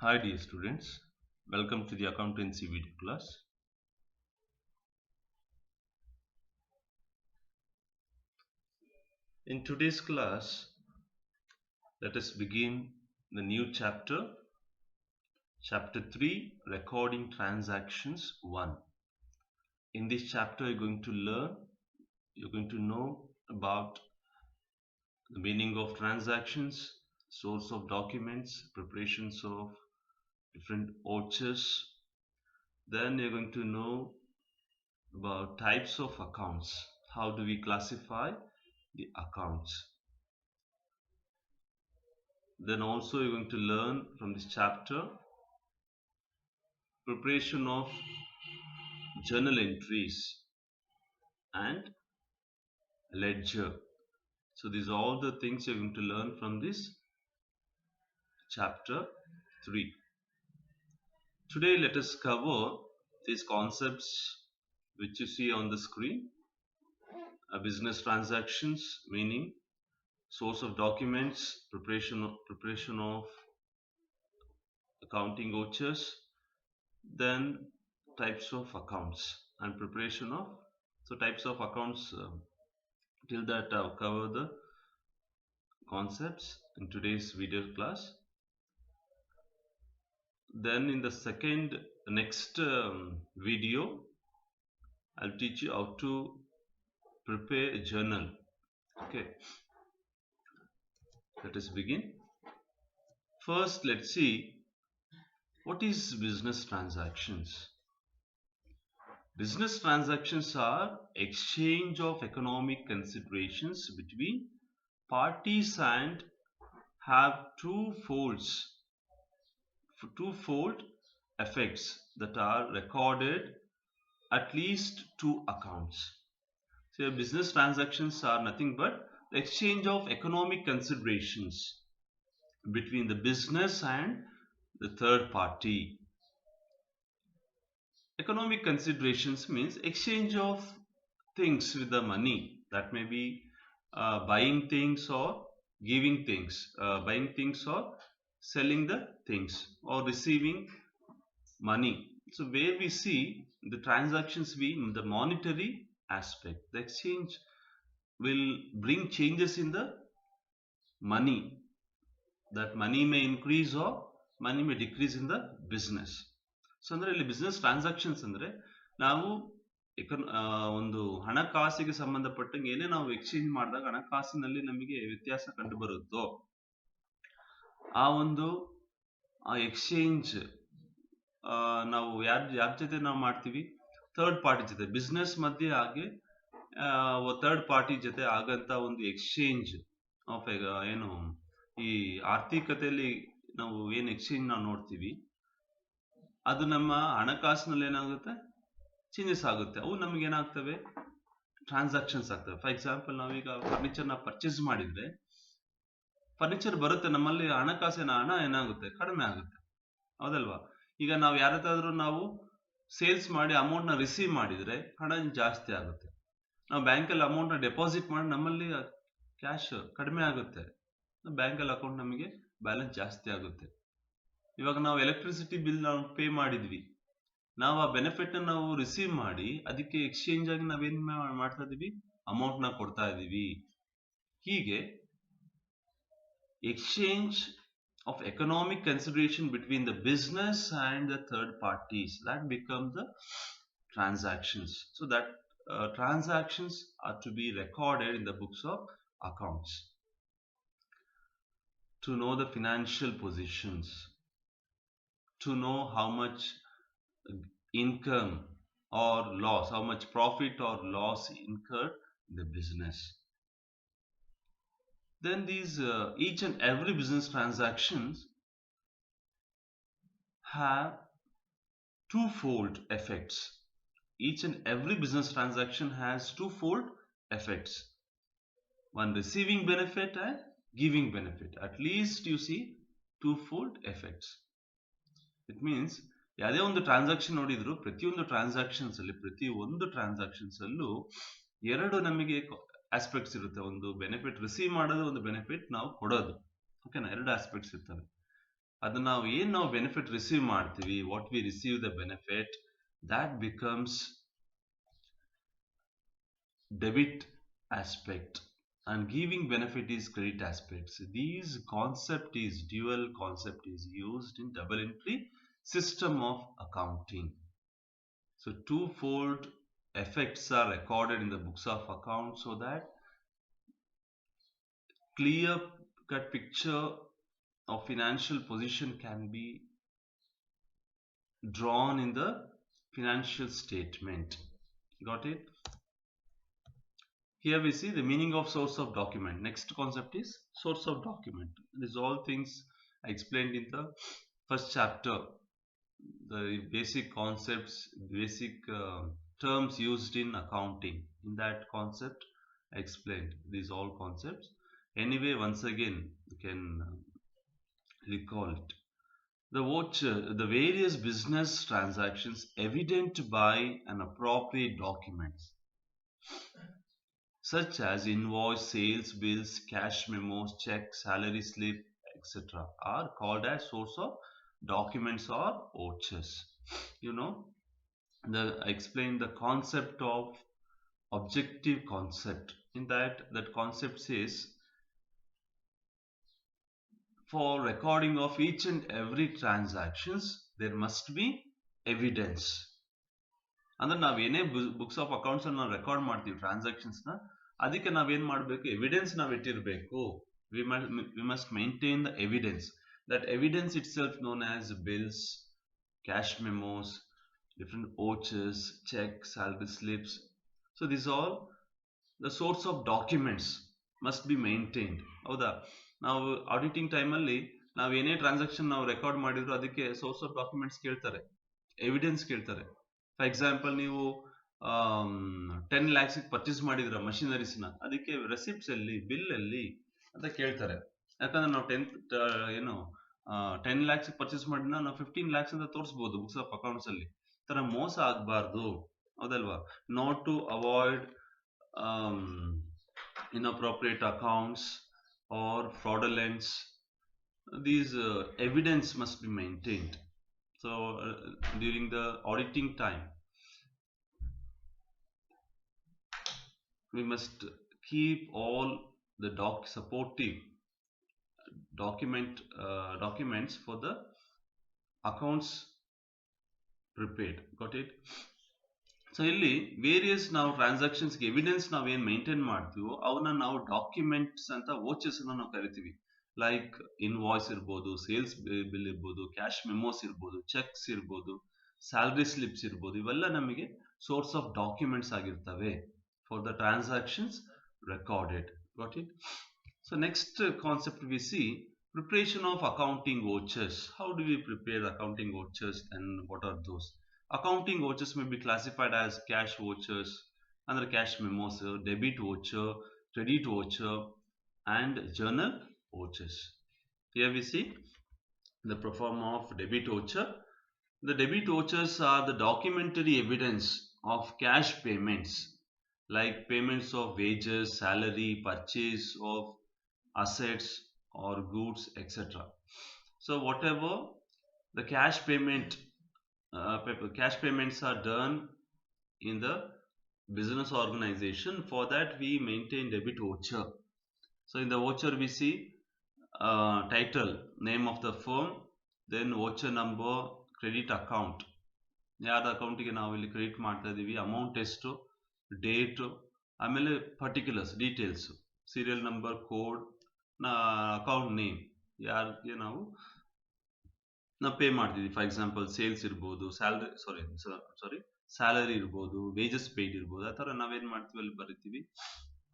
Hi dear students, welcome to the accountancy video class. In today's class, let us begin the new chapter, chapter 3, recording transactions 1. In this chapter, you're going to know about the meaning of transactions, source of documents, preparations of different vouchers. Then you're going to know about types of accounts. How do we classify the accounts? Then also you're going to learn from this chapter preparation of journal entries and ledger. So these are all the things you're going to learn from this chapter 3. Today let us cover these concepts which you see on the screen. Business transactions, meaning source of documents, preparation of accounting vouchers, then types of accounts and preparation of types of accounts. Till that I'll cover the concepts in today's video class. Then in the next video, I'll teach you how to prepare a journal. Okay, let us begin. First, let's see what is business transactions. Business transactions are exchange of economic considerations between parties and have twofold effects that are recorded at least two accounts. So business transactions are nothing but the exchange of economic considerations between the business and the third party. Economic considerations means exchange of things with the money. That may be buying things or giving things, buying things or selling the things, or receiving money. So where we see the transactions be in the monetary aspect, the exchange will bring changes in the money. That money may increase or money may decrease in the business. So ಅಂದ್ರೆ ಇಲ್ಲಿ business transactions ಅಂದ್ರೆ ನಾವು ಒಂದು ಹಣಕಾಸಿಗೆ ಸಂಬಂಧಪಟ್ಟಂಗೆ ಏನೇ ನಾವು exchange ಮಾಡಿದಾಗ ಹಣಕಾಸಿನಲ್ಲಿ ನಮಗೆ ವ್ಯತ್ಯಾಸ ಕಂಡು ಬರುತ್ತೋ ಆ ಒಂದು ಎಕ್ಸ್ಚೇಂಜ್ ನಾವು ಯಾರ ಜೊತೆ ನಾವು ಮಾಡ್ತೀವಿ, ಥರ್ಡ್ ಪಾರ್ಟಿ ಜೊತೆ, ಬಿಸ್ನೆಸ್ ಮಧ್ಯೆ ಹಾಗೆ ಥರ್ಡ್ ಪಾರ್ಟಿ ಜೊತೆ ಆಗಂತ ಒಂದು ಎಕ್ಸ್ಚೇಂಜ್ ಆಫ್ ಏನು ಈ ಆರ್ಥಿಕತೆಯಲ್ಲಿ ನಾವು ಏನು ಎಕ್ಸ್ಚೇಂಜ್ ನಾವು ನೋಡ್ತೀವಿ ಅದು ನಮ್ಮ ಹಣಕಾಸಿನಲ್ಲಿ ಏನಾಗುತ್ತೆ, ಚೇಂಜಸ್ ಆಗುತ್ತೆ. ಅವು ನಮ್ಗೆ ಏನಾಗ್ತವೆ, ಟ್ರಾನ್ಸಾಕ್ಷನ್ಸ್ ಆಗ್ತವೆ. ಫಾರ್ ಎಕ್ಸಾಂಪಲ್ ನಾವೀಗ ಫರ್ನಿಚರ್ನ ಪರ್ಚೇಸ್ ಮಾಡಿದ್ರೆ ಫರ್ನಿಚರ್ ಬರುತ್ತೆ, ನಮ್ಮಲ್ಲಿ ಹಣಕಾಸಿನ ಹಣ ಏನಾಗುತ್ತೆ, ಕಡಿಮೆ ಆಗುತ್ತೆ, ಹೌದಲ್ವಾ? ಈಗ ನಾವು ಯಾರತ್ತಾದ್ರೂ ನಾವು ಸೇಲ್ಸ್ ಮಾಡಿ ಅಮೌಂಟ್ನ ರಿಸೀವ್ ಮಾಡಿದ್ರೆ ಹಣ ಜಾಸ್ತಿ ಆಗುತ್ತೆ. ನಾವು ಬ್ಯಾಂಕಲ್ಲಿ ಅಮೌಂಟ್ನ ಡೆಪಾಸಿಟ್ ಮಾಡಿ ನಮ್ಮಲ್ಲಿ ಕ್ಯಾಶ್ ಕಡಿಮೆ ಆಗುತ್ತೆ, ಬ್ಯಾಂಕಲ್ಲಿ ಅಕೌಂಟ್ ನಮಗೆ ಬ್ಯಾಲೆನ್ಸ್ ಜಾಸ್ತಿ ಆಗುತ್ತೆ. ಇವಾಗ ನಾವು ಎಲೆಕ್ಟ್ರಿಸಿಟಿ ಬಿಲ್ ನಾವು ಪೇ ಮಾಡಿದ್ವಿ, ನಾವು ಆ ಬೆನಿಫಿಟ್ ನಾವು ರಿಸೀವ್ ಮಾಡಿ ಅದಕ್ಕೆ ಎಕ್ಸ್ಚೇಂಜ್ ಆಗಿ ನಾವೇನ್ ಮಾಡ್ತಾ ಇದೀವಿ, ಅಮೌಂಟ್ ನ ಕೊಡ್ತಾ ಇದೀವಿ. ಹೀಗೆ exchange of economic consideration between the business and the third parties, that become the transactions. So that transactions are to be recorded in the books of accounts. To know the financial positions, to know how much income or loss, how much profit or loss incurred in the business. Then these each and every business transactions have twofold effects. Each and every business transaction has twofold effects. One receiving benefit and giving benefit. At least you see twofold effects. It means ಯಾವುದೇ ಒಂದು transaction ನೋಡಿದ್ರು ಪ್ರತಿಯೊಂದು transactions ಅಲ್ಲೂ ಎರಡು ನಮಗೆ aspects ಇರುತ್ತೆ. ಒಂದು benefit receive ಮಾಡೋದು, ಒಂದು ಬೆನಿಫಿಟ್ ನಾವು ಕೊಡೋದು. ಓಕೆನಾ? ಎರಡು ಆಸ್ಪೆಕ್ಟ್ಸ್ ಇರ್ತವೆ. ಅದನ್ನ ನಾವು ಬೆನಿಫಿಟ್ ರಿಸೀವ್ ಮಾಡ್ತೀವಿ, what we receive the benefit, that becomes debit aspect, and giving benefit is credit aspects. These concept is dual concept is used in double entry system of accounting. So twofold effects are recorded in the books of accounts so that clear cut picture of financial position can be drawn in the financial statement. Got it? Here we see the meaning of source of document. Next concept is source of document. These all things I explained in the first chapter. The basic concepts, basic terms used in accounting. In that concept, I explained these all concepts. Anyway, once again, you can recall it. The various business transactions evident by an appropriate documents such as invoice, sales bills, cash memos, check, salary slip, etc. are called as source of documents or vouchers. You know, I explained the concept of objective concept. In that concept says for recording of each and every transactions there must be evidence. ಅಂದ್ರೆ ನಾವು ಏನೇ books of accounts ನಾವು record ಮಾಡ್ತೀವಿ transactions ನ, ಅದಕ್ಕೆ ನಾವೇನ್ ಮಾಡಬೇಕು, evidence ನಾವು ಇಟ್ಟಿರಬೇಕು. We must maintain the evidence. That evidence it self known as bills, cash ಮೆಮೋಸ್, different vouchers, checks, salary slips. So these all the source of documents must be maintained. ಹೌದಾ? ನಾವು auditing ಟೈಮಲ್ಲಿ ನಾವು ಏನೇ ಟ್ರಾನ್ಸಾಕ್ಷನ್ ನಾವು record ಮಾಡಿದ್ರು ಅದಕ್ಕೆ source of documents ಕೇಳ್ತಾರೆ, evidence ಕೇಳ್ತಾರೆ. ಫಾರ್ ಎಕ್ಸಾಂಪಲ್ ನೀವು 10 lakhs ಪರ್ಚೇಸ್ ಮಾಡಿದ್ರ ಮಷಿನರೀಸ್ನ, ಅದಕ್ಕೆ ರೆಸಿಪ್ಟ್ಸ್ ಎಲ್ಲಿ, ಬಿಲ್ ಎಲ್ಲಿ ಅಂತ ಕೇಳ್ತಾರೆ. ಯಾಕಂದ್ರೆ ನಾವು 10 lakhs ಪರ್ಚೇಸ್ ಮಾಡಿನ ನಾವು 15 lakhs ಅಂತ ತೋರಿಸ್ಬೋದು ಬುಕ್ಸ್ ಆಫ್ ಅಕೌಂಟ್ಸ್ ಅಲ್ಲಿ. ತರ ಮೋಸ ಆಗ್ಬಾರ್ದು, ಹೌದಲ್ವಾ? Not to avoid inappropriate accounts or fraudulence, these evidence must be maintained. So during the auditing time we must keep all the supportive documents for the accounts prepared. Got it? So ಇಲ್ಲಿ various ನಾವು transactions evidence ನಾವೇನ್ maintain ಮಾಡ್ತೀವೋ ಅವನ್ನ ನಾವು documents ಅಂತ vouchers ನಾವು ಕರಿತೀವಿ. Like invoice ಇರ್ಬೋದು, ಸೇಲ್ಸ್ ಬಿಲ್ ಇರ್ಬೋದು, ಕ್ಯಾಶ್ ಮೆಮೋಸ್ ಇರ್ಬೋದು, ಚೆಕ್ಸ್ ಇರ್ಬೋದು, ಸ್ಯಾಲರಿ ಸ್ಲಿಪ್ಸ್ ಇರ್ಬೋದು, ಇವೆಲ್ಲ ನಮಗೆ ಸೋರ್ಸ್ ಆಫ್ ಡಾಕ್ಯುಮೆಂಟ್ಸ್ ಆಗಿರ್ತವೆ for the transactions recorded. Got it? So next concept we see preparation of accounting vouchers. How do we prepare accounting vouchers and what are those? Accounting vouchers may be classified as cash vouchers, under cash memos, debit voucher, credit voucher, and journal vouchers. Here we see the form of debit voucher. The debit vouchers are the documentary evidence of cash payments, like payments of wages, salary, purchase of assets or goods, etc. So whatever the cash payments are done in the business organization, for that we maintain debit voucher. So in the voucher we see title, name of the firm, then voucher number, credit account, ಯಾವ್ದು ಅಕೌಂಟಿಗೆ ನಾವು ಇಲ್ಲಿ credit ಮಾಡ್ತಾ ಇದೀವಿ, amount ಎಷ್ಟು, date, ಆಮೇಲೆ particulars details, serial number, code, account name, ಯಾರಿಗೆ ನಾವು ಪೇ ಮಾಡ್ತಿದ್ವಿ. ಫಾರ್ ಎಕ್ಸಾಂಪಲ್ ಸೇಲ್ಸ್ ಇರ್ಬೋದು, ಸ್ಯಾಲರಿ ಇರ್ಬೋದು, ವೇಜಸ್ ಪೇಯ್ಡ್ ಇರ್ಬೋದು. ಆ ಥರ ನಾವೇನ್ ಮಾಡ್ತೀವಿ ಅಲ್ಲಿ ಬರಿತೀವಿ,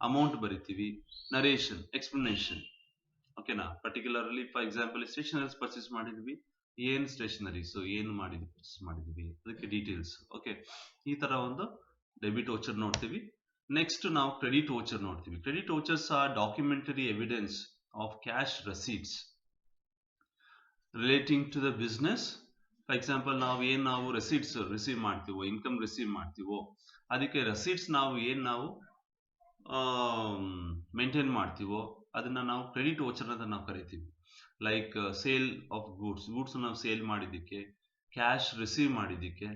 ಅಮೌಂಟ್ ಬರಿತೀವಿ, ನರೇಷನ್, ಎಕ್ಸ್ಪ್ಲನೇಷನ್. ಓಕೆನಾ? Particularly for example stationeries purchase ಮಾಡಿದ್ವಿ, ಏನ್ ಸ್ಟೇಷನರೀಸ್, ಏನು ಮಾಡಿದ್ವಿ, ಪರ್ಚೇಸ್ ಮಾಡಿದ್ವಿ, ಅದಕ್ಕೆ ಡೀಟೇಲ್ಸ್. ಓಕೆ, ಈ ತರ ಒಂದು ಡೆಬಿಟ್ ವೋಚರ್ ನೋಡ್ತೀವಿ. ನೆಕ್ಸ್ಟ್ ನಾವು ಕ್ರೆಡಿಟ್ ವೋಚರ್ ನೋಡ್ತೀವಿ. Credit vouchers are documentary evidence of cash receipts relating to the business. For example ನಾವು ರೆಸೀಟ್ಸ್ ರಿಸೀವ್ ಮಾಡ್ತೀವೋ, ಇನ್ಕಮ್ ರಿಸೀವ್ ಮಾಡ್ತೀವೋ, ಅದಕ್ಕೆ ರೆಸೀಟ್ಸ್ ನಾವು ಮೇಂಟೈನ್ ಮಾಡ್ತೀವೋ ಅದನ್ನ ನಾವು ಕ್ರೆಡಿಟ್ ವೋಚರ್ ಅಂತ ನಾವು ಕರಿತೀವಿ. ಲೈಕ್ ಸೇಲ್ ಆಫ್ ಗೂಡ್ಸ್ ನಾವು ಸೇಲ್ ಮಾಡಿದ್ದಕ್ಕೆ, ಕ್ಯಾಶ್ ರಿಸೀವ್ ಮಾಡಿದ್ದಕ್ಕೆ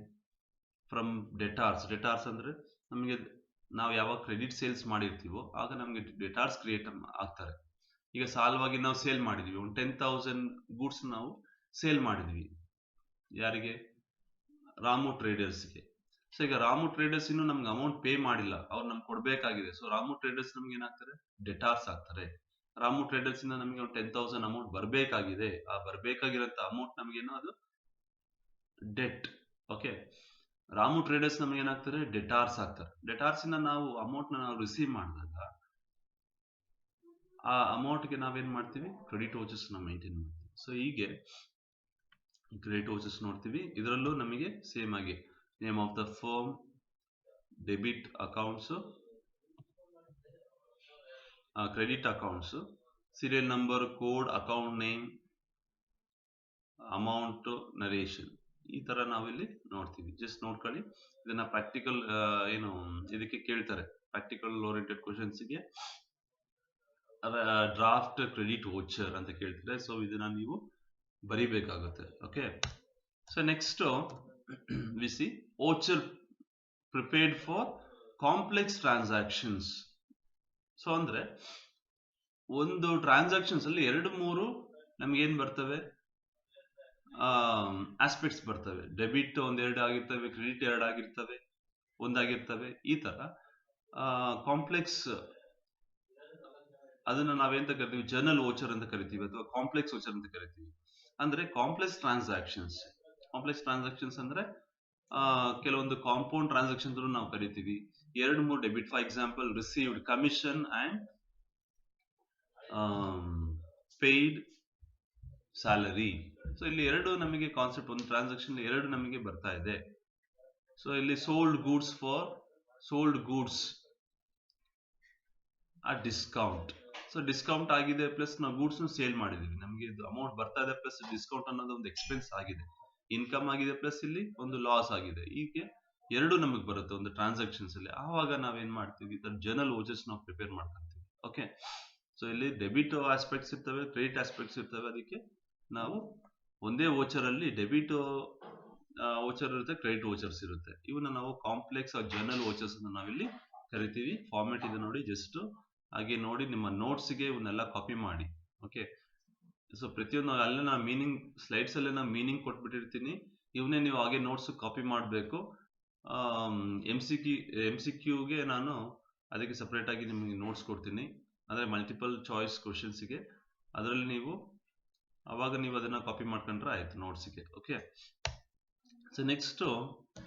ಫ್ರಮ್ ಡೆಟಾರ್ಸ್ ಅಂದ್ರೆ ನಮಗೆ ನಾವು ಯಾವಾಗ ಕ್ರೆಡಿಟ್ ಸೇಲ್ಸ್ ಮಾಡಿರ್ತೀವೋ ಆಗ ನಮಗೆ ಡೆಟಾರ್ಸ್ ಕ್ರಿಯೇಟ್ ಆಗ್ತಾರೆ. ಈಗ ಸಾಲವಾಗಿ ನಾವು ಸೇಲ್ ಮಾಡಿದ್ವಿ, ಒಂದು 10,000 ಗೂಡ್ಸ್ ನಾವು ಸೇಲ್ ಮಾಡಿದ್ವಿ. ಯಾರಿಗೆ? ರಾಮು ಟ್ರೇಡರ್ಸ್ಗೆ. ಸೊ ಈಗ ರಾಮು ಟ್ರೇಡರ್ಸ್ ಇನ್ನು ನಮ್ಗೆ ಅಮೌಂಟ್ ಪೇ ಮಾಡಿಲ್ಲ, ಅವ್ರು ನಮ್ಗೆ ಕೊಡ್ಬೇಕಾಗಿದೆ. ಸೊ ರಾಮು ಟ್ರೇಡರ್ಸ್ ನಮ್ಗೆ ಏನಾಗ್ತಾರೆ? ಡೆಟಾರ್ಸ್ ಆಗ್ತಾರೆ. ರಾಮು ಟ್ರೇಡರ್ಸ್ ಇಂದ ನಮಗೆ ಒಂದು 10,000 ಅಮೌಂಟ್ ಬರಬೇಕಾಗಿದೆ. ಆ ಬರಬೇಕಾಗಿರೋಂಥ ಅಮೌಂಟ್ ನಮಗೇನೋ ಅದು ಡೆಟ್. ಓಕೆ, ರಾಮು ಟ್ರೇಡರ್ಸ್ ನಮ್ಗೆ ಏನಾಗ್ತಾರೆ? ಡೆಟಾರ್ಸ್ ಆಗ್ತಾರೆ. ಡೆಟಾರ್ಸ್ ಇಂದ ನಾವು ಅಮೌಂಟ್ ನಾವು ರಿಸೀವ್ ಮಾಡಿದಾಗ ಆ ಅಮೌಂಟ್ಗೆ ನಾವೇನ್ ಮಾಡ್ತೀವಿ? ಕ್ರೆಡಿಟ್ ವೋಚರ್ಸ್ ನಾವು ಮೇಂಟೈನ್ ಮಾಡ್ತೀವಿ. ಸೊ ಹೀಗೆ ಕ್ರೆಡಿಟ್ ವೋಚರ್ಸ್ ನೋಡ್ತೀವಿ. ಇದರಲ್ಲೂ ನಮಗೆ ಸೇಮ್ ಆಗಿ name of the firm, debit accounts, credit accounts, serial number, code, account name, amount, narration, ಈ ತರ ನಾವಿಲ್ಲಿ ನೋಡ್ತೀವಿ. ಜಸ್ಟ್ ನೋಡ್ಕೊಳ್ಳಿ. ಇದನ್ನ ಪ್ರಾಕ್ಟಿಕಲ್ ಏನು ಇದಕ್ಕೆ ಕೇಳ್ತಾರೆ, ಪ್ರಾಕ್ಟಿಕಲ್ ಓರಿಯೆಂಟೆಡ್ ಕ್ವಶನ್ಸ್ಗೆ ಡ್ರಾಫ್ಟ್ ಕ್ರೆಡಿಟ್ ವೋಚರ್ ಅಂತ ಕೇಳ್ತಾರೆ. ಸೊ ಇದನ್ನ ನೀವು ಬರಿಬೇಕಾಗುತ್ತೆ. Okay, so next we see voucher prepared for complex transactions. So ಅಂದ್ರೆ ಒಂದು ಟ್ರಾನ್ಸಾಕ್ಷನ್ಸ್ ಅಲ್ಲಿ 2-3 ನಮ್ಗೇನ್ ಬರ್ತವೆ? ಆಸ್ಪೆಕ್ಟ್ಸ್ ಬರ್ತವೆ. ಡೆಬಿಟ್ ಒಂದೆರಡು ಆಗಿರ್ತವೆ, ಕ್ರೆಡಿಟ್ 2 ಆಗಿರ್ತವೆ, ಒಂದಾಗಿರ್ತವೆ. ಈ ತರ ಕಾಂಪ್ಲೆಕ್ಸ್ ಅದನ್ನ ನಾವೇಂತ ಕರಿತೀವಿ? ಜರ್ನಲ್ ವೋಚರ್ ಅಂತ ಕರಿತೀವಿ, ಅಥವಾ ಕಾಂಪ್ಲೆಕ್ಸ್ ವೋಚರ್ ಅಂತ ಕರಿತೀವಿ. ಅಂದ್ರೆ ಕಾಂಪ್ಲೆಕ್ಸ್ ಟ್ರಾನ್ಸಾಕ್ಷನ್ಸ್ ಅಂದ್ರೆ ಕೆಲವೊಂದು ಕಾಂಪೌಂಡ್ ಟ್ರಾನ್ಸಾಕ್ಷನ್ಸ್ ನಾವು ಕರಿತೀವಿ. 2-3 debit, for example received commission and paid salary. So ಇಲ್ಲಿ 2 ನಮಗೆ ಕಾನ್ಸೆಪ್ಟ್, ಒಂದು ಟ್ರಾನ್ಸಾಕ್ಷನ್ 2 ನಮಗೆ ಬರ್ತಾ ಇದೆ. ಸೊ ಇಲ್ಲಿ ಸೋಲ್ಡ್ ಗೂಡ್ಸ್ ಆ ಡಿಸ್ಕೌಂಟ್. ಸೊ ಡಿಸ್ಕೌಂಟ್ ಆಗಿದೆ, ಪ್ಲಸ್ ನಾವು ಗೂಡ್ಸ್ ಸೇಲ್ ಮಾಡಿದೀವಿ, ನಮಗೆ ಇದು ಅಮೌಂಟ್ ಬರ್ತಾ ಇದೆ, ಪ್ಲಸ್ ಡಿಸ್ಕೌಂಟ್ ಅನ್ನೋದು ಒಂದು ಎಕ್ಸ್ಪೆನ್ಸ್ ಆಗಿದೆ, ಇನ್ಕಮ್ ಆಗಿದೆ, ಪ್ಲಸ್ ಇಲ್ಲಿ ಒಂದು ಲಾಸ್ ಆಗಿದೆ. ಹೀಗೆ 2 ನಮಗೆ ಬರುತ್ತೆ ಒಂದು ಟ್ರಾನ್ಸಾಕ್ಷನ್ಸ್ ಅಲ್ಲಿ. ಆವಾಗ ನಾವೇನ್ ಮಾಡ್ತೀವಿ? ಜರ್ನಲ್ ವೋಚರ್ಸ್ ನಾವು ಪ್ರಿಪೇರ್ ಮಾಡ್ಕೊಂತೀವಿ. ಓಕೆ, ಸೊ ಇಲ್ಲಿ ಡೆಬಿಟ್ ಆಸ್ಪೆಕ್ಟ್ಸ್ ಇರ್ತವೆ, ಕ್ರೆಡಿಟ್ ಆಸ್ಪೆಕ್ಟ್ಸ್ ಇರ್ತವೆ. ಅದಕ್ಕೆ ನಾವು ಒಂದೇ ವೋಚರ್ ಅಲ್ಲಿ ಡೆಬಿಟ್ ವೋಚರ್ ಇರುತ್ತೆ, ಕ್ರೆಡಿಟ್ ವೋಚರ್ಸ್ ಇರುತ್ತೆ. ಇವನ್ನ ನಾವು ಕಾಂಪ್ಲೆಕ್ಸ್ ಜರ್ನಲ್ ವೋಚರ್ಸ್ ಅಂತ ನಾವಿಲ್ಲಿ ಕರಿತೀವಿ. ಫಾರ್ಮೆಟ್ ಇದೆ ನೋಡಿ, ಜಸ್ಟ್ ಹಾಗೆ ನೋಡಿ ನಿಮ್ಮ ನೋಟ್ಸ್ಗೆ ಇವನ್ನೆಲ್ಲ ಕಾಪಿ ಮಾಡಿ. ಓಕೆ, ಸೊ ಪ್ರತಿಯೊಂದು ಅಲ್ಲೇ ನಾ ಮೀನಿಂಗ್ ಸ್ಲೈಡ್ಸ್ ಅಲ್ಲೇ ನಾ ಮೀನಿಂಗ್ ಕೊಟ್ಬಿಟ್ಟಿರ್ತೀನಿ, ಇವನ್ನೇ ನೀವು ಹಾಗೆ ನೋಟ್ಸ್ ಕಾಪಿ ಮಾಡಬೇಕು. MCQಗೆ ನಾನು ಅದಕ್ಕೆ ಸಪ್ರೇಟ್ ಆಗಿ ನಿಮಗೆ ನೋಟ್ಸ್ ಕೊಡ್ತೀನಿ, ಅಂದ್ರೆ ಮಲ್ಟಿಪಲ್ ಚಾಯ್ಸ್ ಕ್ವಶನ್ಸ್ಗೆ. ಅದರಲ್ಲಿ ನೀವು ಅವಾಗ ನೀವು ಅದನ್ನ ಕಾಪಿ ಮಾಡ್ಕೊಂಡ್ರೆ ಆಯ್ತು ನೋಟ್ಸ್ಗೆ. Okay, so next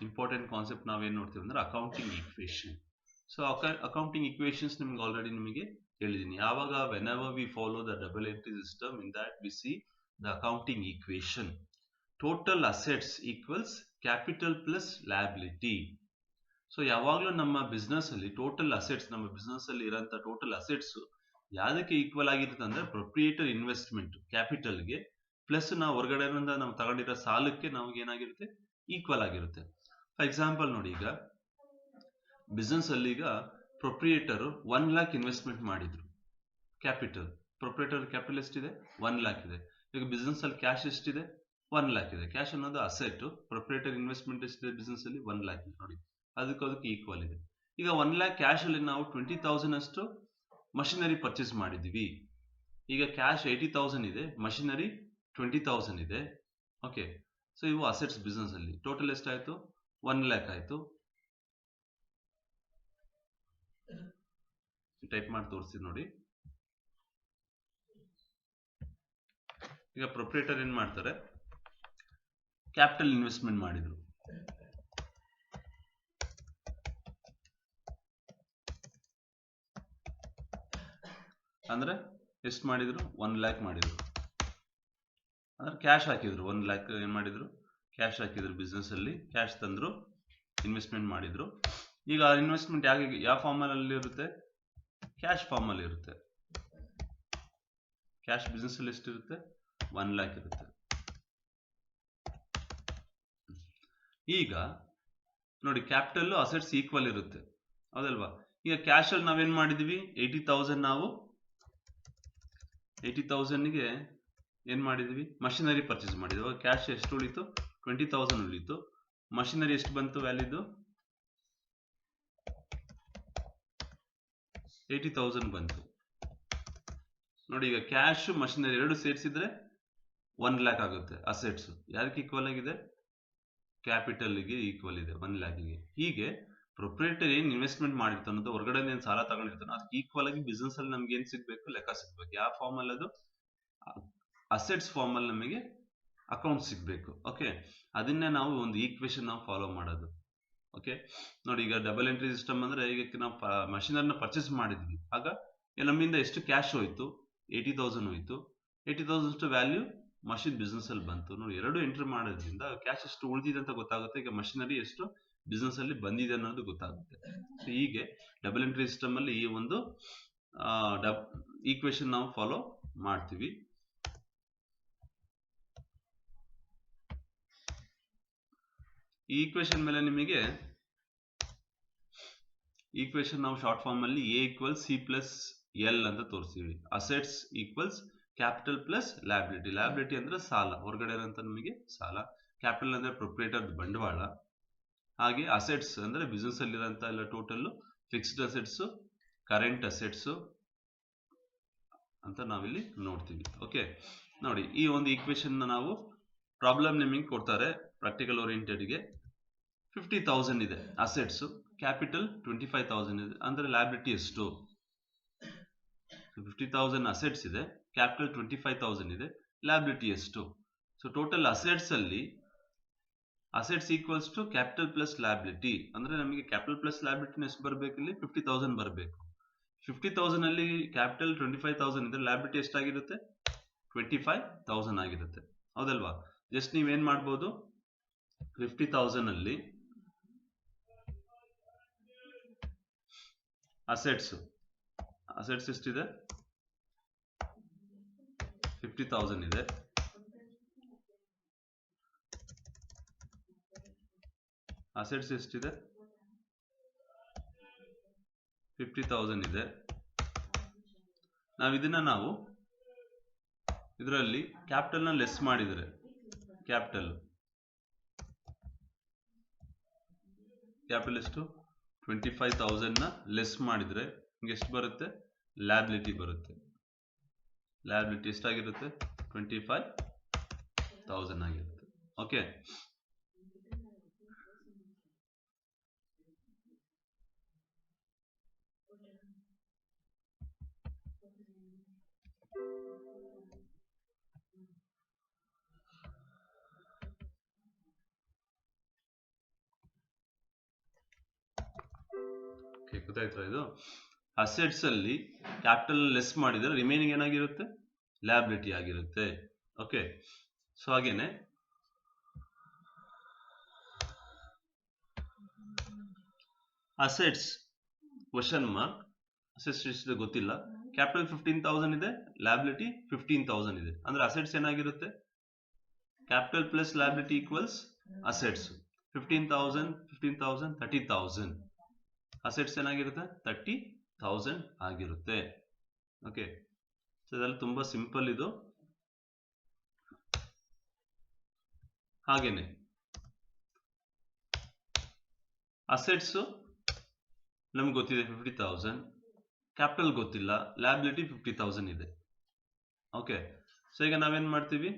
important concept ನಾವೇನ್ ನೋಡ್ತೀವಿ ಅಂದ್ರೆ accounting equation. So accounting equations ನಿಮ್ಗೆ ಆಲ್ರೆಡಿ ನಿಮಗೆ ಹೇಳಿದೀನಿ. ಯಾವಾಗ whenever we follow the double entry system, in that we see the accounting equation. Total assets equals capital plus liability. So ಯಾವಾಗ್ಲೂ ನಮ್ಮ business ಅಲ್ಲಿ ಟೋಟಲ್ ಅಸೆಟ್ಸ್, ನಮ್ಮ ಬಿಸ್ನೆಸ್ ಅಲ್ಲಿ ಇರೋಂಥ ಟೋಟಲ್ ಅಸೆಟ್ಸ್ ಯಾವ್ದಕ್ಕೆ ಈಕ್ವಲ್ ಆಗಿರುತ್ತೆ ಅಂದ್ರೆ ಪ್ರೊಪ್ರಿಯೇಟರ್ ಇನ್ವೆಸ್ಟ್ಮೆಂಟ್ ಕ್ಯಾಪಿಟಲ್ಗೆ, ಪ್ಲಸ್ ನಾವು ಹೊರಗಡೆಯಿಂದ ನಾವು ತಗೊಂಡಿರೋ ಸಾಲಕ್ಕೆ ನಮ್ಗೆ ಏನಾಗಿರುತ್ತೆ? ಈಕ್ವಲ್ ಆಗಿರುತ್ತೆ. ಫಾರ್ ಎಕ್ಸಾಂಪಲ್ ನೋಡಿ, ಈಗ ಬಿಸ್ನೆಸ್ ಅಲ್ಲಿ ಈಗ ಪ್ರೊಪ್ರಿಯೇಟರ್ 1 lakh ಇನ್ವೆಸ್ಟ್ಮೆಂಟ್ ಮಾಡಿದ್ರು. ಪ್ರೊಪ್ರಿಯೇಟರ್ ಕ್ಯಾಪಿಟಲ್ ಎಷ್ಟಿದೆ? 1 lakh ಇದೆ. ಈಗ ಬಿಸ್ನೆಸ್ ಅಲ್ಲಿ ಕ್ಯಾಶ್ ಎಷ್ಟಿದೆ? 1 lakh ಇದೆ. ಕ್ಯಾಶ್ ಅನ್ನೋದು ಅಸೆಟ್, ಪ್ರೊಪ್ರಿಯೇಟರ್ ಇನ್ವೆಸ್ಟ್ಮೆಂಟ್ ಎಷ್ಟಿದೆ ಬಿಸ್ನೆಸ್ ಅಲ್ಲಿ? 1 lakh ಇದೆ ನೋಡಿ, ಅದಕ್ಕೆ ಈಕ್ವಲ್ ಇದೆ. ಈಗ 1 lakh ಕ್ಯಾಶ್ ಅಲ್ಲಿ ನಾವು 20,000 ಅಷ್ಟು ಮಷಿನರಿ ಪರ್ಚೇಸ್ ಮಾಡಿದೀವಿ. ಈಗ ಕ್ಯಾಶ್ 80,000 ಇದೆ, ಮಷಿನರಿ 20,000 ಇದೆ. ಓಕೆ, ಸೊ ಇವು ಅಸೆಟ್ಸ್ ಬಿಸ್ನೆಸ್ ಅಲ್ಲಿ. ಟೋಟಲ್ ಎಷ್ಟಾಯ್ತು? 1 lakh ಆಯ್ತು. ಟೈಪ್ ಮಾಡಿ ತೋರಿಸ್ತೀನಿ ನೋಡಿ. ಈಗ ಪ್ರೊಪ್ರಿಯೇಟರ್ ಏನ್ ಮಾಡ್ತಾರೆ? ಕ್ಯಾಪಿಟಲ್ ಇನ್ವೆಸ್ಟ್ಮೆಂಟ್ ಮಾಡಿದ್ರು. ಅಂದ್ರೆ ಎಷ್ಟು ಮಾಡಿದ್ರು? 1 lakh ಮಾಡಿದ್ರು. ಅಂದ್ರೆ ಕ್ಯಾಶ್ ಹಾಕಿದ್ರು 1 lakh. ಏನ್ ಮಾಡಿದ್ರು? ಕ್ಯಾಶ್ ಹಾಕಿದ್ರು ಬಿಸ್ನೆಸ್ ಅಲ್ಲಿ, ಕ್ಯಾಶ್ ತಂದ್ರು, ಇನ್ವೆಸ್ಟ್ಮೆಂಟ್ ಮಾಡಿದ್ರು. ಈಗ ಇನ್ವೆಸ್ಟ್ಮೆಂಟ್ ಯಾವ ಫಾರ್ಮ್ ಅಲ್ಲಿ ಇರುತ್ತೆ? ಕ್ಯಾಶ್ ಫಾರ್ಮ್ ಅಲ್ಲಿ ಇರುತ್ತೆ. ಕ್ಯಾಶ್ ಬಿಸ್ನೆಸ್ ಅಲ್ಲಿ ಎಷ್ಟಿರುತ್ತೆ? 1 lakh ಇರುತ್ತೆ. ಈಗ ನೋಡಿ, ಕ್ಯಾಪಿಟಲ್ ಅಸೆಟ್ಸ್ ಈಕ್ವಲ್ ಇರುತ್ತೆ, ಹೌದಲ್ವಾ? ಈಗ ಕ್ಯಾಶ್ ಅಲ್ಲಿ ನಾವೇನ್ ಮಾಡಿದ್ವಿ? 80,000 ನಾವು 80,000ಗೆ ಏನು ಮಾಡಿದ್ವಿ, ಮಷಿನರಿ ಪರ್ಚೇಸ್ ಮಾಡಿದ್ವಿ. ಕ್ಯಾಶ್ ಎಷ್ಟು ಉಳಿತು, 20,000 ಉಳಿತು. ಮಷಿನರಿ ಎಷ್ಟು ಬಂತು ವ್ಯಾಲ್ಯೂದು, 80,000 ಬಂತು. ನೋಡಿ, ಈಗ ಕ್ಯಾಶ್ ಮಷಿನರಿ ಎರಡು ಸೇರಿಸಿದ್ರೆ 1 lakh ಆಗುತ್ತೆ. ಅಸೆಟ್ಸ್ ಯಾರಿಗೆ ಈಕ್ವಲ್ ಆಗಿದೆ, ಕ್ಯಾಪಿಟಲ್ಗೆ ಈಕ್ವಲ್ ಇದೆ, 1 lakhಗೆ. ಹೀಗೆ ಪ್ರೊಪ್ರೈಟರಿ ಏನು ಇನ್ವೆಸ್ಟ್ಮೆಂಟ್ ಮಾಡಿರ್ತಾನೋ, ಹೊರಗಡೆ ಏನು ಸಾಲ ತಗೊಂಡಿರ್ತಾನೋ, ಅದಕ್ಕೆ ಈಕ್ವಲ್ ಆಗಿ ಬಿಸ್ನೆಸ್ ಅಲ್ಲಿ ನಮ್ಗೆ ಏನು ಸಿಗ್ಬೇಕು, ಲೆಕ್ಕ ಸಿಗ್ಬೇಕು. ಯಾವ ಫಾರ್ಮ್ ಅಲ್ಲಿ, ಅದು ಅಸೆಟ್ಸ್ ಫಾರ್ಮ್ ಅಲ್ಲಿ ನಮಗೆ ಅಕೌಂಟ್ ಸಿಗ್ಬೇಕು. ಓಕೆ, ಅದನ್ನೇ ನಾವು ಒಂದು ಈಕ್ವೇಶನ್ ನಾವು ಫಾಲೋ ಮಾಡೋದು. ಓಕೆ, ನೋಡಿ, ಈಗ ಡಬಲ್ ಎಂಟ್ರಿ ಸಿಸ್ಟಮ್ ಅಂದ್ರೆ, ಈಗ ನಾವು ಮಷಿನರಿನ ಪರ್ಚೇಸ್ ಮಾಡಿದ್ವಿ, ಆಗ ನಮ್ಮಿಂದ ಎಷ್ಟು ಕ್ಯಾಶ್ ಹೋಯ್ತು, 80,000 ಹೋಯ್ತು. 80,000 ಅಷ್ಟು ವ್ಯಾಲ್ಯೂ ಮಷಿನ್ ಬಿಸ್ನೆಸ್ ಅಲ್ಲಿ ಬಂತು. ನೋಡಿ, ಎರಡು ಎಂಟ್ರಿ ಮಾಡೋದ್ರಿಂದ ಕ್ಯಾಶ್ ಎಷ್ಟು ಉಳಿದಿದೆ ಅಂತ ಗೊತ್ತಾಗುತ್ತೆ. ಈಗ ಮಷಿನರಿ ಎಷ್ಟು ಬಿಸ್ನೆಸ್ ಅಲ್ಲಿ ಬಂದಿದೆ ಅನ್ನೋದು ಗೊತ್ತಾಗುತ್ತೆ. ಸೊ ಹೀಗೆ ಡಬಲ್ ಎಂಟ್ರಿ ಸಿಸ್ಟಮ್ ಅಲ್ಲಿ ಈ ಒಂದು ಈಕ್ವೇಶನ್ ನಾವು ಫಾಲೋ ಮಾಡ್ತೀವಿ. ಈ ಈಕ್ವೇಶನ್ ಮೇಲೆ ನಿಮಗೆ ಈಕ್ವೇಶನ್ ನಾವು ಶಾರ್ಟ್ ಫಾರ್ಮ್ ಅಲ್ಲಿ A = C + L ಅಂತ ತೋರಿಸ್ತೀವಿ. Assets equals capital plus liability. Liability ಅಂದ್ರೆ ಸಾಲ, ಹೊರಗಡೆ ಇರೋಂಥ ನಮಗೆ ಸಾಲ. ಕ್ಯಾಪಿಟಲ್ ಅಂದ್ರೆ ಪ್ರೊಪ್ರೈಟರ್ ಬಂಡವಾಳ. ಹಾಗೆ ಅಸೆಟ್ಸ್ ಅಂದ್ರೆ ಬಿಸ್ನೆಸ್ ಅಲ್ಲಿರೋಂಥ ಎಲ್ಲ total fixed assets, current assets ಅಂತ ನಾವಿಲ್ಲಿ ನೋಡ್ತೀವಿ. ಓಕೆ, ನೋಡಿ, ಈ ಒಂದು ಈಕ್ವೇಶನ್ ನಾವು ಪ್ರಾಬ್ಲಮ್ ನಿಮಗೆ ಕೊಡ್ತಾರೆ ಪ್ರಾಕ್ಟಿಕಲ್ ಓರಿಯೆಂಟೆಡ್ಗೆ. 50,000 ಇದೆ ಅಸೆಟ್ಸ್, ಕ್ಯಾಪಿಟಲ್ 25,000 ಇದೆ, ಅಂದ್ರೆ ಲ್ಯಾಬಿಲಿಟಿ ಎಷ್ಟು. 50,000 ಅಸೆಟ್ಸ್ ಇದೆ, ಕ್ಯಾಪಿಟಲ್ 25,000 ಇದೆ, ಲ್ಯಾಬಿಲಿಟಿ ಎಷ್ಟು. ಸೊ ಟೋಟಲ್ ಅಸೆಟ್ಸ್ ಅಲ್ಲಿ assets equals to capital plus liability, ಅಂದ್ರೆ ನಮಗೆ ಕ್ಯಾಪಿಟಲ್ ಪ್ಲಸ್ ಲ್ಯಾಬಿಲಿಟಿ ಎಷ್ಟು ಬರಬೇಕು, ಇಲ್ಲಿ 50,000 ಬರಬೇಕು. 50,000 ಅಲ್ಲಿ ಕ್ಯಾಪಿಟಲ್ 25,000 ಇದೆ, ಲ್ಯಾಬಿಲಿಟಿ ಎಷ್ಟಾಗಿರುತ್ತೆ, 25,000 ಆಗಿರುತ್ತೆ. ಹೌದಲ್ವಾ? ಜಸ್ಟ್ ನೀವೇನ್ ಮಾಡ್ಬೋದು, 50,000 ಅಲ್ಲಿ ಅಸೆಟ್ಸ್ ಎಷ್ಟಿದೆ, 50,000 ಇದೆ. ಅಸೆಟ್ಸ್ ಎಷ್ಟಿದೆ, 50,000 ಇದೆ. ನಾವು ಇದರಲ್ಲಿ ಕ್ಯಾಪಿಟಲ್ ನ ಲೆಸ್ ಮಾಡಿದರೆ, ಕ್ಯಾಪಿಟಲ್ ಎಷ್ಟು, 25,000 ನ ಲೆಸ್ ಮಾಡಿದ್ರೆ ನಿಮಗೆ ಎಷ್ಟು ಬರುತ್ತೆ, ಲ್ಯಾಬಿಲಿಟಿ ಬರುತ್ತೆ. ಲ್ಯಾಬಿಲಿಟಿ ಎಷ್ಟಾಗಿರುತ್ತೆ, 25,000 ಆಗಿರುತ್ತೆ. ಓಕೆ, ಗೊತ್ತಾಯ್ತಾ? ಇದು ಅಸೆಟ್ಸ್ ಅಲ್ಲಿ ಕ್ಯಾಪಿಟಲ್ ಲೆಸ್ ಮಾಡಿದ್ರೆ ರಿಮೈನಿಂಗ್ ಏನಾಗಿರುತ್ತೆ, ಲ್ಯಾಬಿಲಿಟಿ ಆಗಿರುತ್ತೆ. ಓಕೆ, ಸೊ ಹಾಗೇನೆ ಅಸೆಟ್ಸ್ ಕ್ವಶನ್ ಮಾರ್ಕ್, ಅಸೆಟ್ಸ್ ಎಷ್ಟಿದೆ ಗೊತ್ತಿಲ್ಲ, ಕ್ಯಾಪಿಟಲ್ 15,000 ಇದೆ, ಲ್ಯಾಬಿಲಿಟಿ 15,000 ಇದೆ, ಅಂದ್ರೆ ಅಸೆಟ್ಸ್ ಏನಾಗಿರುತ್ತೆ, capital plus liability equals assets. 15,000 30,000, assets ಏನಾಗಿರುತ್ತೆ, 30,000 ಆಗಿರುತ್ತೆ. ಓಕೆ, ಸೊ ಇದೆಲ್ಲ ತುಂಬಾ ಸಿಂಪಲ್ ಇದು. ಹಾಗೇನೆ ಅಸೆಟ್ಸ್ ನಮ್ಗೆ ಗೊತ್ತಿದೆ 50,000, ಕ್ಯಾಪಿಟಲ್ ಗೊತ್ತಿಲ್ಲ, ಲ್ಯಾಬಿಲಿಟಿ 50,000 ಇದೆ. ಓಕೆ, ಸೊ ಈಗ ನಾವೇನ್ ಮಾಡ್ತೀವಿ,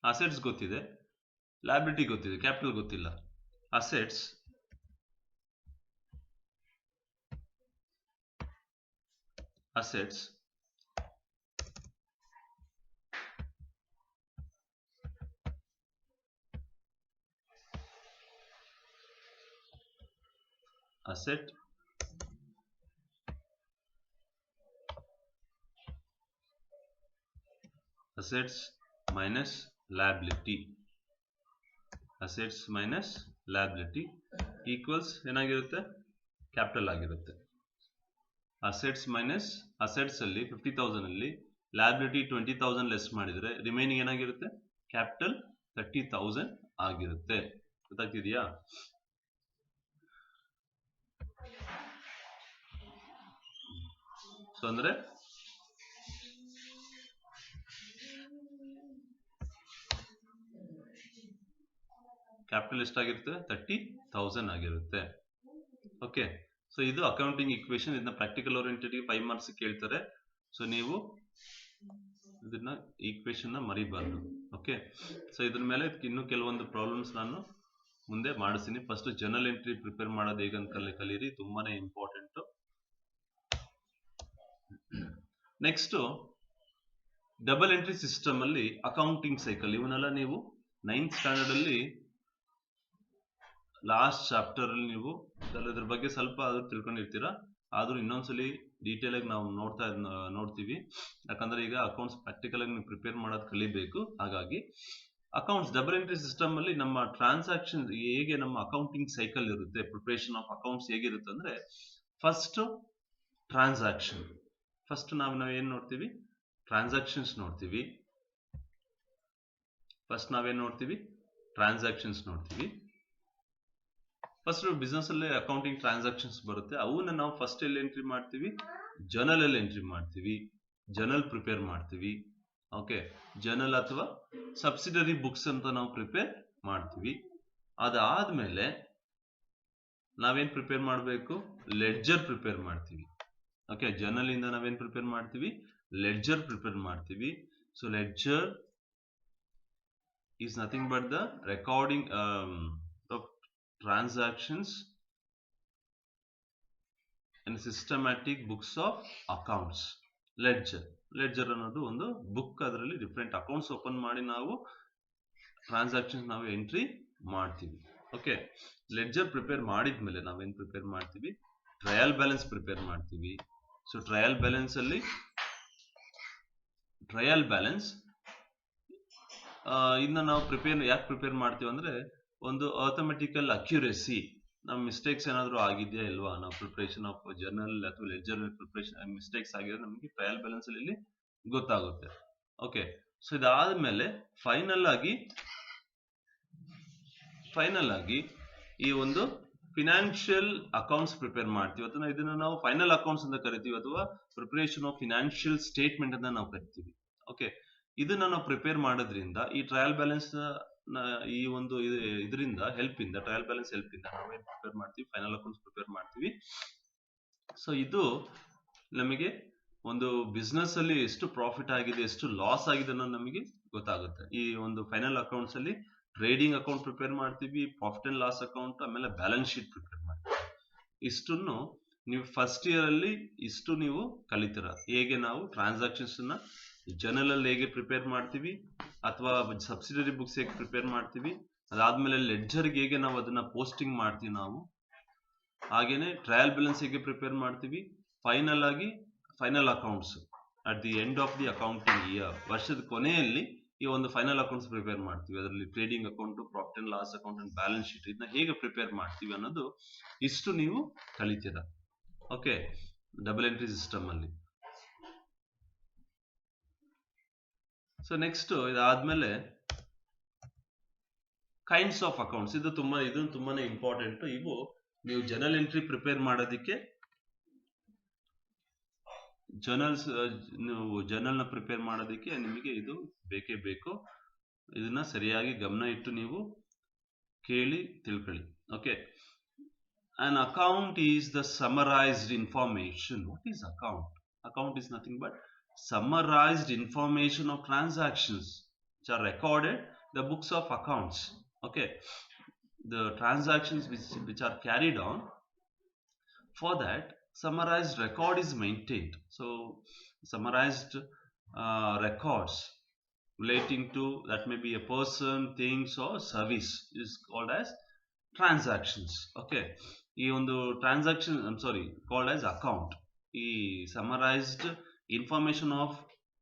ಅಸೆಟ್ಸ್ ಗೊತ್ತಿದೆ, ಲ್ಯಾಬಿಲಿಟಿ ಗೊತ್ತಿದೆ, ಕ್ಯಾಪಿಟಲ್ ಗೊತ್ತಿಲ್ಲ. Assets asset assets minus liability, assets minus liability equals ಏನಾಗಿರುತ್ತೆ, ಕ್ಯಾಪಿಟಲ್ ಆಗಿರುತ್ತೆ. ಅಸೆಟ್ಸ್ ಮೈನಸ್ ಅಸೆಟ್ಸ್ ಅಲ್ಲಿ 50,000 ಅಲ್ಲಿ ಲ್ಯಾಬಿಲಿಟಿ 20,000 ಲೆಸ್ ಮಾಡಿದ್ರೆ ರಿಮೈನಿಂಗ್ ಏನಾಗಿರುತ್ತೆ, ಕ್ಯಾಪಿಟಲ್ 30,000 ಆಗಿರುತ್ತೆ. ಗೊತ್ತಾಗ್ತಿದೆಯಾ? ಸೊ ಅಂದ್ರೆ ಕ್ಯಾಪಿಟಲ್ ಎಷ್ಟಾಗಿರುತ್ತೆ 30,000 ಆಗಿರುತ್ತೆ. ಓಕೆ, ಸೊ ಇದು ಅಕೌಂಟಿಂಗ್ ಇಕ್ವೇಶನ್. ಇದನ್ನ ಪ್ರಾಕ್ಟಿಕಲ್ ಓರಿಯೆಂಟೆಡ್ 5 ಮಾರ್ಕ್ಸ್ ಕೇಳ್ತಾರೆ. ಸೊ ನೀವು ಇದನ್ನ ಈಕ್ವೇಶನ್ ನ ಮರಿಬಾರ್ದು. ಓಕೆ, ಸೊ ಇದ್ರ ಮೇಲೆ ಇನ್ನು ಕೆಲವೊಂದು ಪ್ರಾಬ್ಲಮ್ಸ್ ನಾನು ಮುಂದೆ ಮಾಡಿಸ್ತೀನಿ. ಫಸ್ಟ್ ಜರ್ನಲ್ ಎಂಟ್ರಿ ಪ್ರಿಪೇರ್ ಮಾಡೋದು ಹೇಗಂತ ಕಲೀರಿ, ತುಂಬಾನೇ important. Next double entry system ಅಲ್ಲಿ ಅಕೌಂಟಿಂಗ್ ಸೈಕಲ್, ಇವನ್ನೆಲ್ಲ ನೀವು 9th ಸ್ಟ್ಯಾಂಡರ್ಡ್ ಅಲ್ಲಿ ಲಾಸ್ಟ್ ಚಾಪ್ಟರ್ ಅಲ್ಲಿ ನೀವು ಇದ್ರ ಬಗ್ಗೆ ಸ್ವಲ್ಪ ಆದ್ರೂ ತಿಳ್ಕೊಂಡಿರ್ತೀರಾ. ಆದ್ರೂ ಇನ್ನೊಂದ್ಸಲಿ ಡೀಟೇಲ್ ಆಗಿ ನಾವು ನೋಡ್ತೀವಿ. ಯಾಕಂದ್ರೆ ಈಗ ಅಕೌಂಟ್ಸ್ ಪ್ರಾಕ್ಟಿಕಲ್ ಆಗಿ ನೀವು ಪ್ರಿಪೇರ್ ಮಾಡೋದು ಕಲಿಬೇಕು. ಹಾಗಾಗಿ ಅಕೌಂಟ್ಸ್ ಡಬಲ್ ಎಂಟ್ರಿ ಸಿಸ್ಟಮ್ ಅಲ್ಲಿ ನಮ್ಮ ಟ್ರಾನ್ಸಾಕ್ಷನ್ ಹೇಗೆ, ನಮ್ಮ ಅಕೌಂಟಿಂಗ್ ಸೈಕಲ್ ಇರುತ್ತೆ, ಪ್ರಿಪರೇಷನ್ ಆಫ್ ಅಕೌಂಟ್ಸ್ ಹೇಗಿರುತ್ತೆ ಅಂದ್ರೆ, ಫಸ್ಟ್ ಟ್ರಾನ್ಸಾಕ್ಷನ್. ಫಸ್ಟ್ ನಾವು ಏನ್ ನೋಡ್ತೀವಿ, ಟ್ರಾನ್ಸಾಕ್ಷನ್ಸ್ ನೋಡ್ತೀವಿ. ಫಸ್ಟ್ ನಾವೇನ್ ನೋಡ್ತೀವಿ, ಟ್ರಾನ್ಸಾಕ್ಷನ್ಸ್ ನೋಡ್ತೀವಿ. ಫಸ್ಟ್ ಬಿಸ್ನೆಸ್ ಅಲ್ಲಿ ಅಕೌಂಟಿಂಗ್ ಟ್ರಾನ್ಸಾಕ್ಷನ್ಸ್ ಬರುತ್ತೆ. ಅವನ್ನ ನಾವು ಫಸ್ಟ್ ಎಲ್ಲಿ ಎಂಟ್ರಿ ಮಾಡ್ತೀವಿ, ಜರ್ನಲ್ ಅಲ್ಲಿ ಎಂಟ್ರಿ ಮಾಡ್ತೀವಿ. ಜರ್ನಲ್ ಪ್ರಿಪೇರ್ ಮಾಡ್ತೀವಿ. ಓಕೆ, ಜರ್ನಲ್ ಅಥವಾ ಸಬ್ಸಿಡರಿ ಬುಕ್ಸ್ ಅಂತ ನಾವು ಪ್ರಿಪೇರ್ ಮಾಡ್ತೀವಿ. ಅದಾದ್ಮೇಲೆ ನಾವೇನ್ ಪ್ರಿಪೇರ್ ಮಾಡಬೇಕು, ಲೆಡ್ಜರ್ ಪ್ರಿಪೇರ್ ಮಾಡ್ತೀವಿ. ಓಕೆ, ಜರ್ನಲ್ ಇಂದ ನಾವೇನ್ ಪ್ರಿಪೇರ್ ಮಾಡ್ತೀವಿ, ಲೆಡ್ಜರ್ ಪ್ರಿಪೇರ್ ಮಾಡ್ತೀವಿ. So ledger is nothing but the recording of transactions and systematic books of accounts. Ledger ಅನ್ನೋದು ಒಂದು ಬುಕ್. ಅದರಲ್ಲಿ ಡಿಫ್ರೆಂಟ್ ಅಕೌಂಟ್ಸ್ ಓಪನ್ ಮಾಡಿ ನಾವು ಟ್ರಾನ್ಸಾಕ್ಷನ್ಸ್ ನಾವು ಎಂಟ್ರಿ ಮಾಡ್ತೀವಿ. ಓಕೆ, ಲೆಡ್ಜರ್ ಪ್ರಿಪೇರ್ ಮಾಡಿದ್ಮೇಲೆ ನಾವೇನ್ ಪ್ರಿಪೇರ್ ಮಾಡ್ತೀವಿ, ಟ್ರಯಲ್ ಬ್ಯಾಲೆನ್ಸ್ ಪ್ರಿಪೇರ್ ಮಾಡ್ತೀವಿ. ಸೊ ಟ್ರಯಲ್ ಬ್ಯಾಲೆನ್ಸ್ ಅಲ್ಲಿ ಇದನ್ನ ನಾವು ಯಾಕೆ ಪ್ರಿಪೇರ್ ಮಾಡ್ತೀವಿ ಅಂದ್ರೆ, ಒಂದು ಅರ್ಥಮೆಟಿಕಲ್ ಅಕ್ಯುರೇಸಿ, ನಮ್ಮ ಮಿಸ್ಟೇಕ್ಸ್ ಏನಾದ್ರು ಆಗಿದೆಯಾ ಇಲ್ವಾ, ನಾವು ಪ್ರಿಪರೇಷನ್ ಆಫ್ ಜರ್ನಲ್ ಅಥವಾ ಲೆಡ್ಜರ್ ಪ್ರಿಪರೇಷನ್ ಮಿಸ್ಟೇಕ್ಸ್ ಆಗಿದ್ರೆ ನಮಗೆ ಟ್ರಯಲ್ ಬ್ಯಾಲೆನ್ಸ್ ಅಲ್ಲಿ ಗೊತ್ತಾಗುತ್ತೆ. ಓಕೆ, ಸೊ ಇದಾದ್ಮೇಲೆ ಫೈನಲ್ ಆಗಿ ಈ ಒಂದು ಫಿನಾನ್ಷಿಯಲ್ ಅಕೌಂಟ್ಸ್ ಪ್ರಿಪೇರ್ ಮಾಡ್ತೀವಿ, ಅಥವಾ ಇದನ್ನ ನಾವು ಫೈನಲ್ ಅಕೌಂಟ್ಸ್ ಅಂತ ಕರಿತೀವಿ, ಅಥವಾ ಪ್ರಿಪರೇಷನ್ ಆಫ್ ಫಿನಾನ್ಷಿಯಲ್ ಸ್ಟೇಟ್ಮೆಂಟ್ ಅಂತ ನಾವು ಕರಿತೀವಿ. ಓಕೆ, ಇದನ್ನ ನಾವು ಪ್ರಿಪೇರ್ ಮಾಡೋದ್ರಿಂದ ಈ ಟ್ರಯಲ್ ಬ್ಯಾಲೆನ್ಸ್ ಈ ಒಂದು ಇದರಿಂದ ಟ್ರಯಲ್ ಬ್ಯಾಲೆನ್ಸ್ ಹೆಲ್ಪ್ ಇಂದ ನಾವೇನ್ ಪ್ರಿಪೇರ್ ಮಾಡ್ತೀವಿ, ಫೈನಲ್ ಅಕೌಂಟ್ಸ್ ಪ್ರಿಪೇರ್ ಮಾಡ್ತೀವಿ. ಸೊ ಇದು ನಮಗೆ ಒಂದು ಬಿಸ್ನೆಸ್ ಅಲ್ಲಿ ಎಷ್ಟು ಪ್ರಾಫಿಟ್ ಆಗಿದೆ, ಎಷ್ಟು ಲಾಸ್ ಆಗಿದೆ ಅನ್ನೋದು ನಮಗೆ ಗೊತ್ತಾಗುತ್ತೆ. ಈ ಒಂದು ಫೈನಲ್ ಅಕೌಂಟ್ಸ್ ಅಲ್ಲಿ ಟ್ರೇಡಿಂಗ್ ಅಕೌಂಟ್ ಪ್ರಿಪೇರ್ ಮಾಡ್ತೀವಿ, ಪ್ರಾಫಿಟ್ ಅಂಡ್ ಲಾಸ್ ಅಕೌಂಟ್, ಆಮೇಲೆ ಬ್ಯಾಲೆನ್ಸ್ ಶೀಟ್ ಪ್ರಿಪೇರ್ ಮಾಡ್ತೀವಿ. ಇಷ್ಟನ್ನು ನೀವು ಫಸ್ಟ್ ಇಯರ್ ಅಲ್ಲಿ ನೀವು ಕಲಿತೀರಾ, ಹೇಗೆ ನಾವು ಟ್ರಾನ್ಸಾಕ್ಷನ್ಸ್ ನ ಜರ್ನಲ್ ಅಲ್ಲಿ ಹೇಗೆ ಪ್ರಿಪೇರ್ ಮಾಡ್ತೀವಿ, ಅಥವಾ ಸಬ್ಸಿಡರಿ ಬುಕ್ಸ್ ಹೇಗೆ ಪ್ರಿಪೇರ್ ಮಾಡ್ತೀವಿ. ಅದಾದ್ಮೇಲೆ ಲೆಡ್ಜರ್ಗೆ ಹೇಗೆ ನಾವು ಅದನ್ನ ಪೋಸ್ಟಿಂಗ್ ಮಾಡ್ತೀವಿ ನಾವು, ಹಾಗೇನೆ ಟ್ರಯಲ್ ಬ್ಯಾಲೆನ್ಸ್ ಹೇಗೆ ಪ್ರಿಪೇರ್ ಮಾಡ್ತೀವಿ, final accounts at the end of the accounting year, ವರ್ಷದ ಕೊನೆಯಲ್ಲಿ ಈ ಒಂದು ಫೈನಲ್ ಅಕೌಂಟ್ಸ್ ಪ್ರಿಪೇರ್ ಮಾಡ್ತೀವಿ. ಅದರಲ್ಲಿ trading account, profit and loss account and balance sheet, ಇದನ್ನ ಹೇಗೆ ಪ್ರಿಪೇರ್ ಮಾಡ್ತೀವಿ ಅನ್ನೋದು ಇಷ್ಟು ನೀವು ಕಲಿತೀರಾ. ಓಕೆ, ಡಬಲ್ ಎಂಟ್ರಿ ಸಿಸ್ಟಮ್ ಅಲ್ಲಿ. ಸೊ ನೆಕ್ಸ್ಟ್ ಇದಾದ್ಮೇಲೆ ಕೈಂಡ್ಸ್ ಆಫ್ ಅಕೌಂಟ್ಸ್, ಇದು ತುಂಬಾನೇ ಇಂಪಾರ್ಟೆಂಟ್. ಇವು ನೀವು ಜರ್ನಲ್ ಎಂಟ್ರಿ ಪ್ರಿಪೇರ್ ಮಾಡೋದಕ್ಕೆ, ಜರ್ನಲ್ ನ ಪ್ರಿಪೇರ್ ಮಾಡೋದಕ್ಕೆ ನಿಮಗೆ ಇದು ಬೇಕೇ ಬೇಕು. ಇದನ್ನ ಸರಿಯಾಗಿ ಗಮನ ಇಟ್ಟು ನೀವು ಕೇಳಿ ತಿಳ್ಕೊಳ್ಳಿ. Okay, an account is the summarized information. What is account? Account is nothing but summarized information of transactions which are recorded, the books of accounts. Okay, the transactions which are carried on, for that summarized record is maintained. So summarized records relating to that may be a person, things or service is called as transactions. Okay, ಈ ಒಂದು transaction called as account. ಈ summarized information of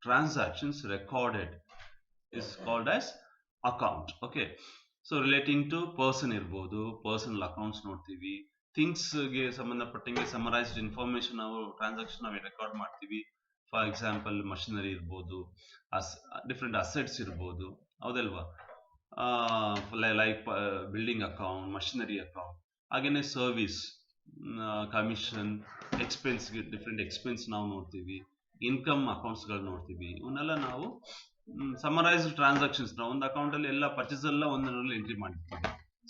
transactions recorded is called as account. Okay, so relating to person ಇರ್ಬೋದು, personal accounts ನೋಡ್ತೀವಿ. Things ಗೆ ಸಂಬಂಧಪಟ್ಟಂಗೆ summarised information ನಾವು transaction ನಾವು record ಮಾಡ್ತೀವಿ. ಫಾರ್ ಎಕ್ಸಾಂಪಲ್ ಮಷಿನರಿ ಇರ್ಬೋದು, ಡಿಫ್ರೆಂಟ್ ಅಸೆಟ್ಸ್ ಇರ್ಬೋದು, ಹೌದಲ್ವಾ, like building account, machinery account. ಹಾಗೇನೆ service, commission, expense, different expense ನಾವು ನೋಡ್ತೀವಿ, ಇನ್ಕಮ್ ಅಕೌಂಟ್ಸ್ಗಳು ನೋಡ್ತೀವಿ. ಇವನ್ನೆಲ್ಲ ನಾವು ಸಮರೈಸ್ಡ್ ಟ್ರಾನ್ಸಾಕ್ಷನ್ಸ್, ನಾವು ಒಂದು ಅಕೌಂಟ್ ಅಲ್ಲಿ ಎಲ್ಲ ಪರ್ಚೇಸ್ ಎಲ್ಲ ಒಂದರಲ್ಲಿ ಎಂಟ್ರಿ ಮಾಡಿರ್ತೀವಿ,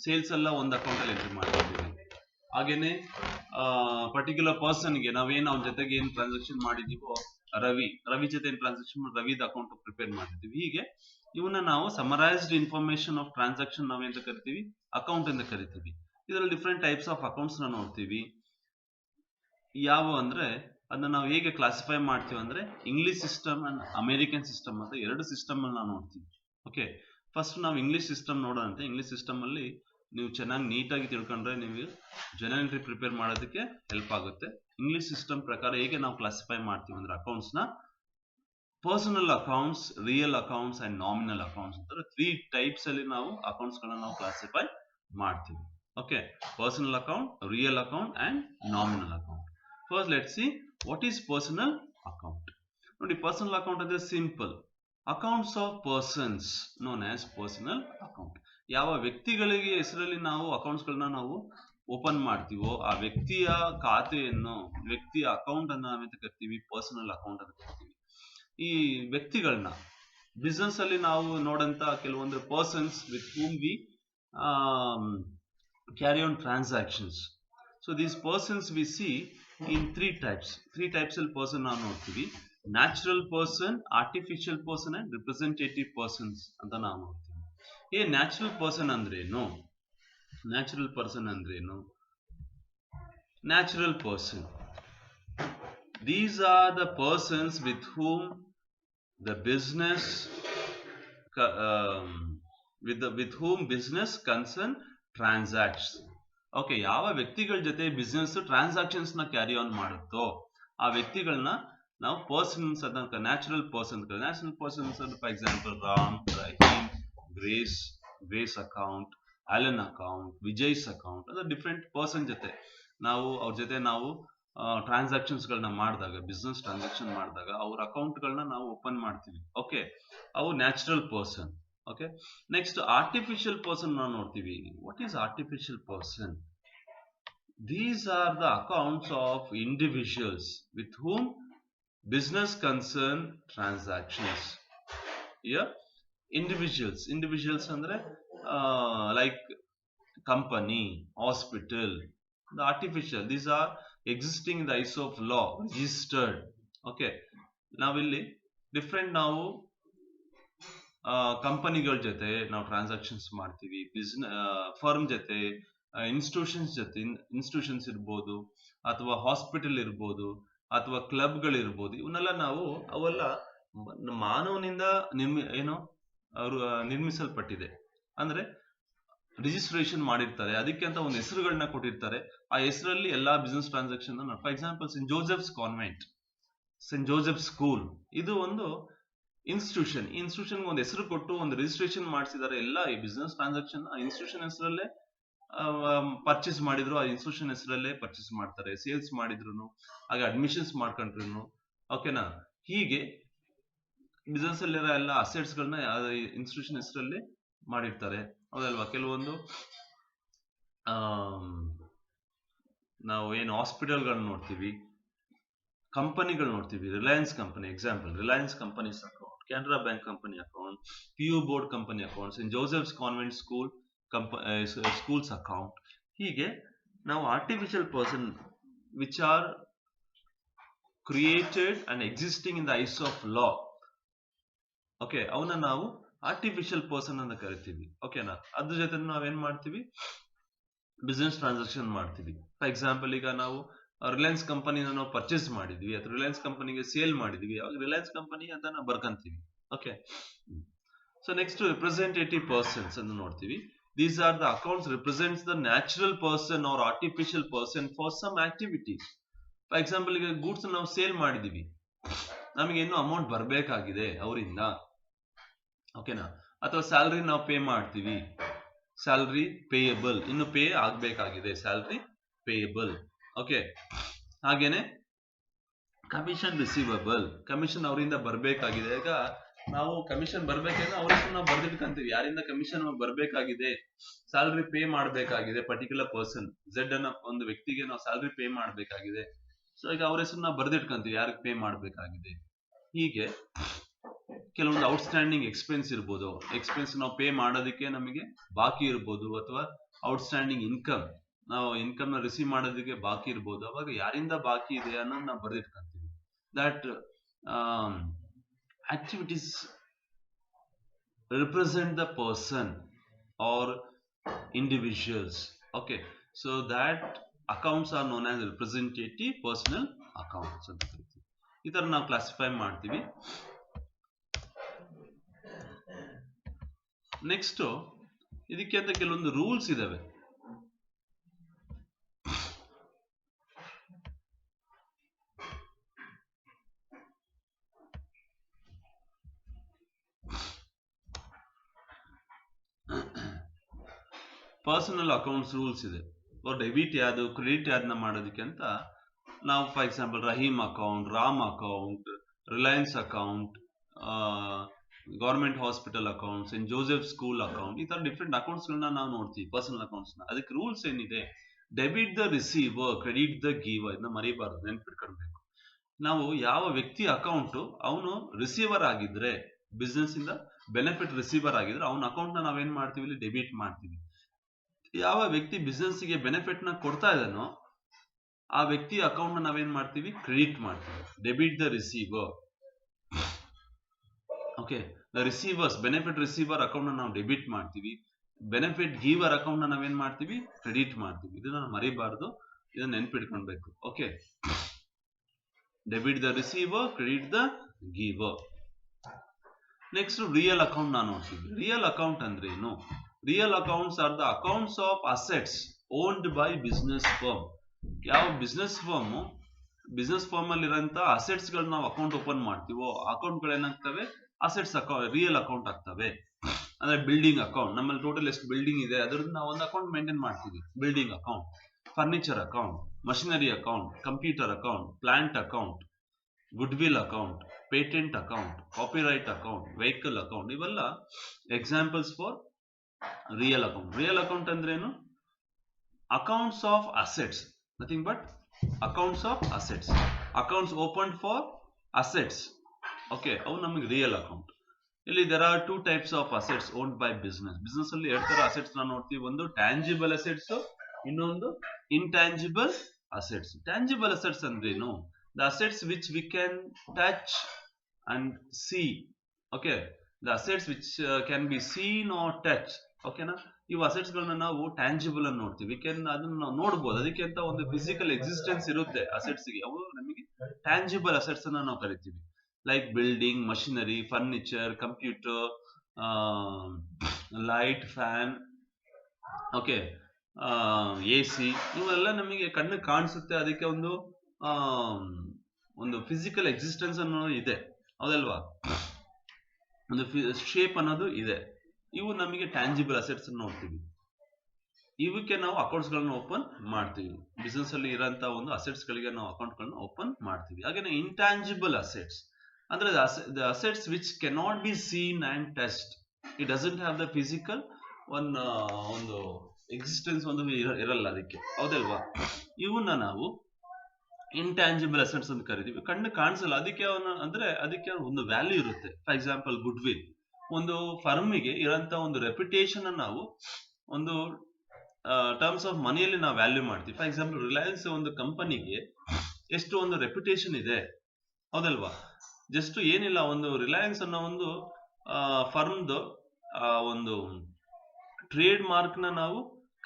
ಸೇಲ್ಸ್ ಎಲ್ಲ ಒಂದು ಅಕೌಂಟ್ ಅಲ್ಲಿ ಎಂಟ್ರಿ ಮಾಡಿರ್ತೀವಿ. ಹಾಗೇನೆ ಪರ್ಟಿಕ್ಯುಲರ್ ಪರ್ಸನ್ಗೆ ನಾವೇನು ಅವನ ಜೊತೆಗೆ ಏನು ಟ್ರಾನ್ಸಾಕ್ಷನ್ ಮಾಡಿದೀವೋ, ರವಿ ಜೊತೆ ಏನು ಟ್ರಾನ್ಸಾಕ್ಷನ್ ರವಿದ ಅಕೌಂಟ್ ಪ್ರಿಪೇರ್ ಮಾಡಿರ್ತೀವಿ. ಹೀಗೆ ಇವನ್ನ ನಾವು ಸಮರೈಸ್ಡ್ ಇನ್ಫಾರ್ಮೇಶನ್ ಆಫ್ ಟ್ರಾನ್ಸಾಕ್ಷನ್ ನಾವೇಂತ ಕರಿತೀವಿ, ಅಕೌಂಟ್ ಅಂತ ಕರಿತೀವಿ. ಇದರಲ್ಲಿ ಡಿಫ್ರೆಂಟ್ ಟೈಪ್ಸ್ ಆಫ್ ಅಕೌಂಟ್ಸ್ ನ ನೋಡ್ತೀವಿ. ಯಾವ ಅಂದ್ರೆ ಅದನ್ನ ನಾವು ಹೇಗೆ ಕ್ಲಾಸಿಫೈ ಮಾಡ್ತೀವಿ ಅಂದ್ರೆ English system and American system ಅಂತ ಎರಡು ಸಿಸ್ಟಮ್ ಅಲ್ಲಿ ನಾವು ನೋಡ್ತೀವಿ. ಓಕೆ, ಫಸ್ಟ್ ನಾವು ಇಂಗ್ಲಿಷ್ ಸಿಸ್ಟಮ್ ನೋಡೋಣ. ಇಂಗ್ಲಿಷ್ ಸಿಸ್ಟಮ್ ಅಲ್ಲಿ ನೀವು ಚೆನ್ನಾಗಿ ನೀಟಾಗಿ ತಿಳ್ಕೊಂಡ್ರೆ ನೀವು ಜನರಲ್ ಎಂಟ್ರಿ ಪ್ರಿಪೇರ್ ಮಾಡೋದಕ್ಕೆ ಹೆಲ್ಪ್ ಆಗುತ್ತೆ. ಇಂಗ್ಲಿಷ್ ಸಿಸ್ಟಮ್ ಪ್ರಕಾರ ಹೇಗೆ ನಾವು ಕ್ಲಾಸಿಫೈ ಮಾಡ್ತೀವಿ ಅಂದ್ರೆ ಅಕೌಂಟ್ಸ್ ನ personal accounts, real accounts and nominal accounts ಅಂತ 3 ಟೈಪ್ಸ್ ಅಲ್ಲಿ ನಾವು ಅಕೌಂಟ್ಸ್ ಗಳನ್ನ ನಾವು ಕ್ಲಾಸಿಫೈ ಮಾಡ್ತೀವಿ. Okay, personal account, real account and nominal account. First let's see what is personal account. ನೋಡಿ, ಪರ್ಸನಲ್ ಅಕೌಂಟ್ ಅಂದ್ರೆ simple accounts of persons known as personal account. ಯಾವ ವ್ಯಕ್ತಿಗಳಿಗೆ ಹೆಸರಲ್ಲಿ ನಾವು ಅಕೌಂಟ್ಸ್ ಗಳನ್ನ ನಾವು ಓಪನ್ ಮಾಡ್ತೀವೋ ಆ ವ್ಯಕ್ತಿಯ ಖಾತೆಯನ್ನು, ವ್ಯಕ್ತಿಯ ಅಕೌಂಟ್ ಅನ್ನ ನಾವೆಂತ ಕರಿತೀವಿ, ಪರ್ಸನಲ್ ಅಕೌಂಟ್ ಅಂತ ಕರಿತೀವಿ. ಈ ವ್ಯಕ್ತಿಗಳನ್ನ ಬಿಸ್ನೆಸ್ ಅಲ್ಲಿ ನಾವು ನೋಡಂತ ಕೆಲವೊಂದು persons with whom V carry on transactions. So these persons we see in 3 types. 3 types of person ನಾವು ನೋಡ್ತೀವಿ. Natural person, artificial person and representative persons ಅಂತ ನಾವು ನೋಡ್ತೀವಿ. ಈ ನ್ಯಾಚುರಲ್ ಪರ್ಸನ್ ಅಂದ್ರೇನು? ನ್ಯಾಚುರಲ್ ಪರ್ಸನ್ ಅಂದ್ರೇನು? Natural person, these are the persons with whom the business with whom business concern transacts. Okay, ಯಾವ ವ್ಯಕ್ತಿಗಳ ಜೊತೆ ಬಿಸ್ನೆಸ್ ಟ್ರಾನ್ಸಾಕ್ಷನ್ಸ್ ನ ಕ್ಯಾರಿ ಆನ್ ಮಾಡುತ್ತೋ ಆ ವ್ಯಕ್ತಿಗಳನ್ನ ನಾವು ಪರ್ಸನ್ಸ್ ಅಂತ, natural persons. Natural persons for example Ram, Rahim, Grace account, Alan account, Vijay's account. ಅದು ಡಿಫ್ರೆಂಟ್ ಪರ್ಸನ್ ಜೊತೆ ನಾವು ಅವ್ರ ಜೊತೆ ನಾವು ಟ್ರಾನ್ಸಾಕ್ಷನ್ಸ್ ಗಳನ್ನ ಮಾಡಿದಾಗ, ಬಿಸ್ನೆಸ್ ಟ್ರಾನ್ಸಾಕ್ಷನ್ ಮಾಡಿದಾಗ ಅವ್ರ ಅಕೌಂಟ್ ಗಳನ್ನ ನಾವು ಓಪನ್ ಮಾಡ್ತೀವಿ. ಓಕೆ, ಅವು natural person. Okay, next artificial person ನಾವು ನೋಡ್ತೀವಿ. What is artificial person? These are the accounts of individuals with whom business concern transactions. Yeah, individuals ಅಂದ್ರೆ like company, hospital. The artificial, these are existing in the eyes of law, registered. Okay, ನಾವಿಲ್ಲಿ different ನಾವು ಕಂಪನಿಗಳ ಜೊತೆ ನಾವು transactions ಮಾಡ್ತೀವಿ, firm ಜೊತೆ, institutions ಇರ್ಬೋದು, ಅಥವಾ ಹಾಸ್ಪಿಟಲ್ ಇರ್ಬೋದು, ಅಥವಾ ಕ್ಲಬ್ಗಳಿರ್ಬೋದು. ಇವನ್ನೆಲ್ಲ ನಾವು ಅವೆಲ್ಲ ಮಾನವನಿಂದ ಅವರು ನಿರ್ಮಿಸಲ್ಪಟ್ಟಿದೆ. ಅಂದ್ರೆ ರಿಜಿಸ್ಟ್ರೇಷನ್ ಮಾಡಿರ್ತಾರೆ, ಅದಕ್ಕೆ ಅಂತ ಒಂದು ಹೆಸರುಗಳನ್ನ ಕೊಟ್ಟಿರ್ತಾರೆ. ಆ ಹೆಸರಲ್ಲಿ ಎಲ್ಲಾ business transaction. For example Saint Joseph's convent, Saint Joseph school, ಇದು ಒಂದು ಇನ್ಸ್ಟಿಟ್ಯೂಷನ್. ಈ ಇನ್ಸ್ಟಿಟ್ಯೂಷನ್ ಒಂದು ಹೆಸರು ಕೊಟ್ಟು ಒಂದು ರಿಜಿಸ್ಟ್ರೇಷನ್ ಮಾಡಿಸಿದ್ದಾರೆ. ಎಲ್ಲ ಈ ಬಿಸ್ನೆಸ್ ಟ್ರಾನ್ಸಾಕ್ಷನ್ ಆ ಇನ್ಸ್ಟಿಟ್ಯೂಷನ್ ಹೆಸರಲ್ಲೇ ಪರ್ಚೇಸ್ ಮಾಡಿದ್ರು, ಆ ಇನ್ಸ್ಟಿಟ್ಯೂಷನ್ ಹೆಸರಲ್ಲೇ ಪರ್ಚೇಸ್ ಮಾಡ್ತಾರೆ. ಸೇಲ್ಸ್ ಮಾಡಿದ್ರು, ಹಾಗೆ ಅಡ್ಮಿಷನ್ಸ್ ಮಾಡ್ಕೊಂಡ್ರು. ಓಕೆನಾ? ಹೀಗೆ ಬಿಸ್ನೆಸ್ ಅಲ್ಲಿರೋ ಎಲ್ಲ ಅಸೆಟ್ಸ್ ಗಳನ್ನ ಇನ್ಸ್ಟಿಟ್ಯೂಷನ್ ಹೆಸರಲ್ಲಿ ಮಾಡಿರ್ತಾರೆ, ಹೌದಲ್ವಾ? ಕೆಲವೊಂದು ನಾವು ಏನು ಹಾಸ್ಪಿಟಲ್ಗಳನ್ನ ನೋಡ್ತೀವಿ, ಕಂಪನಿಗಳು ನೋಡ್ತೀವಿ. Reliance company example, Reliance companies account, Canara bank company account, PU board company account, Saint Joseph's convent schools account. ಹೀಗೆ ನಾವು artificial person which are created and existing in the eyes of law. Okay, ಅವನ್ನ ನಾವು ಆರ್ಟಿಫಿಷಿಯಲ್ ಪರ್ಸನ್ ಅಂತ ಕರಿತೀವಿ. ಓಕೆನಾ? ಅದ್ರ ಜೊತೆ ನಾವೇನ್ ಮಾಡ್ತೀವಿ, ಬಿಸ್ನೆಸ್ ಟ್ರಾನ್ಸಾಕ್ಷನ್ ಮಾಡ್ತೀವಿ. ಫಾರ್ ಎಕ್ಸಾಂಪಲ್, ಈಗ ನಾವು ರಿಲಯನ್ಸ್ ಕಂಪನಿನ ನಾವು ಪರ್ಚೇಸ್ ಮಾಡಿದ್ವಿ ಅಥವಾ ರಿಲಯನ್ಸ್ ಕಂಪನಿಗೆ ಸೇಲ್ ಮಾಡಿದ್ವಿ, ಅವಾಗ ರಿಲಯನ್ಸ್ ಕಂಪನಿ ಅಂತ ನಾವು ಬರ್ಕಂತೀವಿ. Okay, so next representative persons ಅಂತ ನೋಡ್ತೀವಿ. These are the accounts represents the natural person or artificial person for some activities. For example, ಈಗ ಗೂಡ್ಸ್ ನಾವು ಸೇಲ್ ಮಾಡಿದೀವಿ, ನಮಗೆ ಇನ್ನೂ ಅಮೌಂಟ್ ಬರಬೇಕಾಗಿದೆ ಅವರಿಂದ. ಓಕೆನಾ? ಅಥವಾ ಸ್ಯಾಲ್ರಿ ನಾವು ಪೇ ಮಾಡ್ತೀವಿ, ಸ್ಯಾಲ್ರಿ ಪೇಯಬಲ್, ಇನ್ನು ಪೇ ಆಗ್ಬೇಕಾಗಿದೆ, ಸ್ಯಾಲ್ರಿ ಪೇಯಬಲ್. ಓಕೆ, ಹಾಗೇನೆ ಕಮಿಷನ್ ರಿಸೀವಬಲ್, ಕಮಿಷನ್ ಅವರಿಂದ ಬರಬೇಕಾಗಿದೆ. ಈಗ ನಾವು ಕಮಿಷನ್ ಬರ್ಬೇಕಂದ್ರೆ ಅವ್ರ ಹೆಸರು ನಾವು ಬರ್ದಿಟ್ಕೊಂತೀವಿ, ಯಾರಿಂದ ಕಮಿಷನ್ ಬರ್ಬೇಕಾಗಿದೆ, ಸ್ಯಾಲ್ರಿ ಪೇ ಮಾಡ್ಬೇಕಾಗಿದೆ ಪರ್ಟಿಕ್ಯುಲರ್ ಪರ್ಸನ್ ಝೆಡ್ ಅನ್ನೋ ಒಂದು ವ್ಯಕ್ತಿಗೆ ನಾವು ಸ್ಯಾಲ್ರಿ ಪೇ ಮಾಡ್ಬೇಕಾಗಿದೆ. ಸೊ ಈಗ ಅವ್ರ ಹೆಸರು ನಾವು ಬರ್ದಿಟ್ಕೊಂತೀವಿ ಯಾರಿಗೆ ಪೇ ಮಾಡ್ಬೇಕಾಗಿದೆ. ಹೀಗೆ ಕೆಲವೊಂದು ಔಟ್ಸ್ಟ್ಯಾಂಡಿಂಗ್ ಎಕ್ಸ್ಪೆನ್ಸ್ ಇರ್ಬೋದು, ಎಕ್ಸ್ಪೆನ್ಸ್ ನಾವು ಪೇ ಮಾಡೋದಕ್ಕೆ ನಮಗೆ ಬಾಕಿ ಇರ್ಬೋದು, ಅಥವಾ ಔಟ್ಸ್ಟ್ಯಾಂಡಿಂಗ್ ಇನ್ಕಮ್, ನಾವು ಇನ್ಕಮ್ ನ ರಿಸೀವ್ ಮಾಡೋದಕ್ಕೆ ಬಾಕಿ ಇರ್ಬೋದು. ಅವಾಗ ಯಾರಿಂದ ಬಾಕಿ ಇದೆ ಅನ್ನೋದು ನಾವು ಬರ್ದಿಟ್ಕೊಂತೀವಿ. That activities represent the person or individuals. Okay, so that accounts are known as representative personal accounts ಅಂತ ಕರಿತೀವಿ. ಈ ತರ ನಾವು ಕ್ಲಾಸಿಫೈ ಮಾಡ್ತೀವಿ. ನೆಕ್ಸ್ಟ್ ಇದಕ್ಕೆ ಅಂತ ಕೆಲವೊಂದು ರೂಲ್ಸ್ ಇದಾವೆ. ಪರ್ಸನಲ್ ಅಕೌಂಟ್ಸ್ ರೂಲ್ಸ್ ಇದೆ. ಡೆಬಿಟ್ ಯಾವುದು ಕ್ರೆಡಿಟ್ ಯಾವ್ದನ್ನ ಮಾಡೋದಕ್ಕೆ ಅಂತ ನಾವು for example Rahim account, Ram account, Reliance account, government hospital account, Saint Joseph school account, ಈ ತರ ಡಿಫ್ರೆಂಟ್ ಅಕೌಂಟ್ಸ್ ಗಳನ್ನ ನಾವು ನೋಡ್ತೀವಿ ಪರ್ಸನಲ್ ಅಕೌಂಟ್ಸ್ ನ. ಅದಕ್ಕೆ ರೂಲ್ಸ್ ಏನಿದೆ, debit the receiver, credit the ಗಿವರ್, ಇದನ್ನ ಮರಿಬಾರ್ದು, ನೆನ್ಪಿಟ್ಕೊಳ್ಬೇಕು. ನಾವು ಯಾವ ವ್ಯಕ್ತಿ ಅಕೌಂಟ್ ಅವನು ರಿಸೀವರ್ ಆಗಿದ್ರೆ, ಬಿಸ್ನೆಸ್ ಇಂದ ಬೆನಿಫಿಟ್ ರಿಸೀವರ್ ಆಗಿದ್ರೆ ಅವನ ಅಕೌಂಟ್ ನ ನಾವೇನ್ ಮಾಡ್ತೀವಿ, ಇಲ್ಲಿ ಡೆಬಿಟ್ ಮಾಡ್ತೀವಿ. ಯಾವ ವ್ಯಕ್ತಿ ಬಿಸ್ನೆಸ್ ಗೆ ಬೆನಿಫಿಟ್ ನ ಕೊಡ್ತಾ ಇದ್ದಾನೋ ಆ ವ್ಯಕ್ತಿ ಅಕೌಂಟ್ ನ ನಾವೇನ್ ಮಾಡ್ತೀವಿ, ಕ್ರೆಡಿಟ್ ಮಾಡ್ತೀವಿ. Debit the receiver. Okay, the receivers, benefit receiver account ನ ನಾವು ಡೆಬಿಟ್ ಮಾಡ್ತೀವಿ. ಬೆನಿಫಿಟ್ ಗೀವರ್ ಅಕೌಂಟ್ ನ ನಾವೇನ್ ಮಾಡ್ತೀವಿ, ಕ್ರೆಡಿಟ್ ಮಾಡ್ತೀವಿ. ಇದನ್ನ ಮರಿಬಾರ್ದು, ಇದನ್ನ ನೆನ್ಪಿಟ್ಕೊಳ್ಬೇಕು. Okay, debit the receiver, credit the giver. Next real account ನಾನು ನೋಡ್ತೀವಿ. ರಿಯಲ್ ಅಕೌಂಟ್ ಅಂದ್ರೆ ಏನು? Real accounts are the accounts of assets owned by business firm. ಯಾವ ಬಿಸ್ನೆಸ್ ಫರ್ಮ್ ಅಲ್ಲಿ ಇರೋಂತ ಅಸೆಟ್ಸ್ ಗಳನ್ನ ನಾವು ಅಕೌಂಟ್ ಓಪನ್ ಮಾಡ್ತೀವೋ ಅಕೌಂಟ್ ಗಳು ಏನಾಗ್ತವೆ, ಅಸೆಟ್ಸ್ ಅಕೌಂಟ್, ರಿಯಲ್ ಅಕೌಂಟ್ ಆಗ್ತವೆ. ಅಂದ್ರೆ ಬಿಲ್ಡಿಂಗ್ ಅಕೌಂಟ್, ನಮ್ಮಲ್ಲಿ ಟೋಟಲ್ ಎಷ್ಟು ಬಿಲ್ಡಿಂಗ್ ಇದೆ ಅದ್ರದ್ದು ನಾವು ಒಂದು ಅಕೌಂಟ್ ಮೇಂಟೈನ್ ಮಾಡ್ತೀವಿ, building account. Furniture account, machinery account, computer account, plant account, goodwill account, patent account, copyright account, vehicle account, ಇವೆಲ್ಲ examples for real account. Real account ಅಂದ್ರೆ ಏನು? Accounts of assets, nothing but accounts of assets. Accounts open for assets. Okay, ಅವು ನಮಗೆ real account. ಇಲ್ಲಿ there are two types of assets owned by business. Business ಅಲ್ಲಿ ಎರಡು ತರ assets ನಾವು ನೋಡ್ತೀವಿ. ಒಂದು ಟ್ಯಾಂಜಿಬಲ್ ಅಸೆಟ್ಸ್, ಇನ್ನೊಂದು ಇಂಟ್ಯಾಂಜಿಬಲ್ ಅಸೆಟ್ಸ್. ಟ್ಯಾಂಜಿಬಲ್ ಅಸೆಟ್ಸ್ ಅಂದ್ರೆ ಏನು? The assets which we can touch and see. Okay, the assets which can be seen or touch. Okay na, ಇವು ಅಸೆಟ್ಸ್ ಗಳನ್ನ ನಾವು ಟ್ಯಾಂಜಿಬಲ್ ಅನ್ನು ನೋಡ್ತೀವಿ. ಅದನ್ನ ನಾವು ನೋಡ್ಬೋದು, ಅದಕ್ಕೆ ಅಂತ ಒಂದು ಫಿಸಿಕಲ್ ಎಕ್ಸಿಸ್ಟೆನ್ಸ್ ಇರುತ್ತೆ ಅಸೆಟ್ಸ್ ಗೆ. ಅವು ನಮಗೆ ಟ್ಯಾಂಜಿಬಲ್ ಅಸೆಟ್ಸ್ ಅನ್ನ ನಾವು ಕರಿತೀವಿ. Like building, machinery, furniture, computer, light, fan, okay, AC, ಇವೆಲ್ಲ ನಮಗೆ ಕಣ್ಣು ಕಾಣಿಸುತ್ತೆ. ಅದಕ್ಕೆ ಒಂದು ಫಿಸಿಕಲ್ ಎಕ್ಸಿಸ್ಟೆನ್ಸ್ ಅನ್ನೋದು ಇದೆ, ಹೌದಲ್ವಾ? ಒಂದು ಶೇಪ್ ಅನ್ನೋದು ಇದೆ. ಇವು ನಮಗೆ ಟ್ಯಾಂಜಿಬಲ್ ಅಸೆಟ್ಸ್ ನೋಡ್ತೀವಿ. ಇವಕ್ಕೆ ನಾವು ಅಕೌಂಟ್ಸ್ ಗಳನ್ನ ಓಪನ್ ಮಾಡ್ತೀವಿ. ಬಿಸ್ನೆಸ್ ಅಲ್ಲಿ ಇರೋಂತ ಒಂದು ಅಸೆಟ್ಸ್ ಗಳಿಗೆ ನಾವು ಅಕೌಂಟ್ ಗಳನ್ನ ಓಪನ್ ಮಾಡ್ತೀವಿ. ಹಾಗೇನೆ ಇಂಟ್ಯಾಂಜಿಬಲ್ ಅಸೆಟ್ಸ್ ಅಂದ್ರೆ the assets which cannot be seen and test. It doesn't have the physical ಒಂದು ಎಕ್ಸಿಸ್ಟೆನ್ಸ್ ಒಂದು ಇರಲ್ಲ ಅದಕ್ಕೆ, ಹೌದಲ್ವಾ? ಇವನ್ನ ನಾವು ಇಂಟ್ಯಾಂಜಿಬಲ್ ಅಸೆಟ್ಸ್ ಅಂತ ಕರಿತೀವಿ. ಕಣ್ಣು ಕಾಣಿಸಲ್ಲ, ಅದಕ್ಕೆ ಅದಕ್ಕೆ ಒಂದು ವ್ಯಾಲ್ಯೂ ಇರುತ್ತೆ. For example goodwill. ಒಂದು ಫರ್ಮಿಗೆ ಇರೋಂತ ಒಂದು ರೆಪ್ಯುಟೇಷನ್ ನಾವು ಒಂದು ಟರ್ಮ್ಸ್ ಆಫ್ ಮನಿಯಲ್ಲಿ ನಾವು ವ್ಯಾಲ್ಯೂ ಮಾಡ್ತೀವಿ. ಫಾರ್ ಎಕ್ಸಾಂಪಲ್ ರಿಲಯನ್ಸ್ ಒಂದು ಕಂಪನಿಗೆ ಎಷ್ಟು ಒಂದು ರೆಪ್ಯುಟೇಷನ್ ಇದೆ, ಹೌದಲ್ವಾ? ಜಸ್ಟ್ ಏನಿಲ್ಲ, ಒಂದು ರಿಲಯನ್ಸ್ ಅನ್ನೋ ಒಂದು ಫರ್ಮ್ದು ಒಂದು ಟ್ರೇಡ್ ಮಾರ್ಕ್ ನ ನಾವು,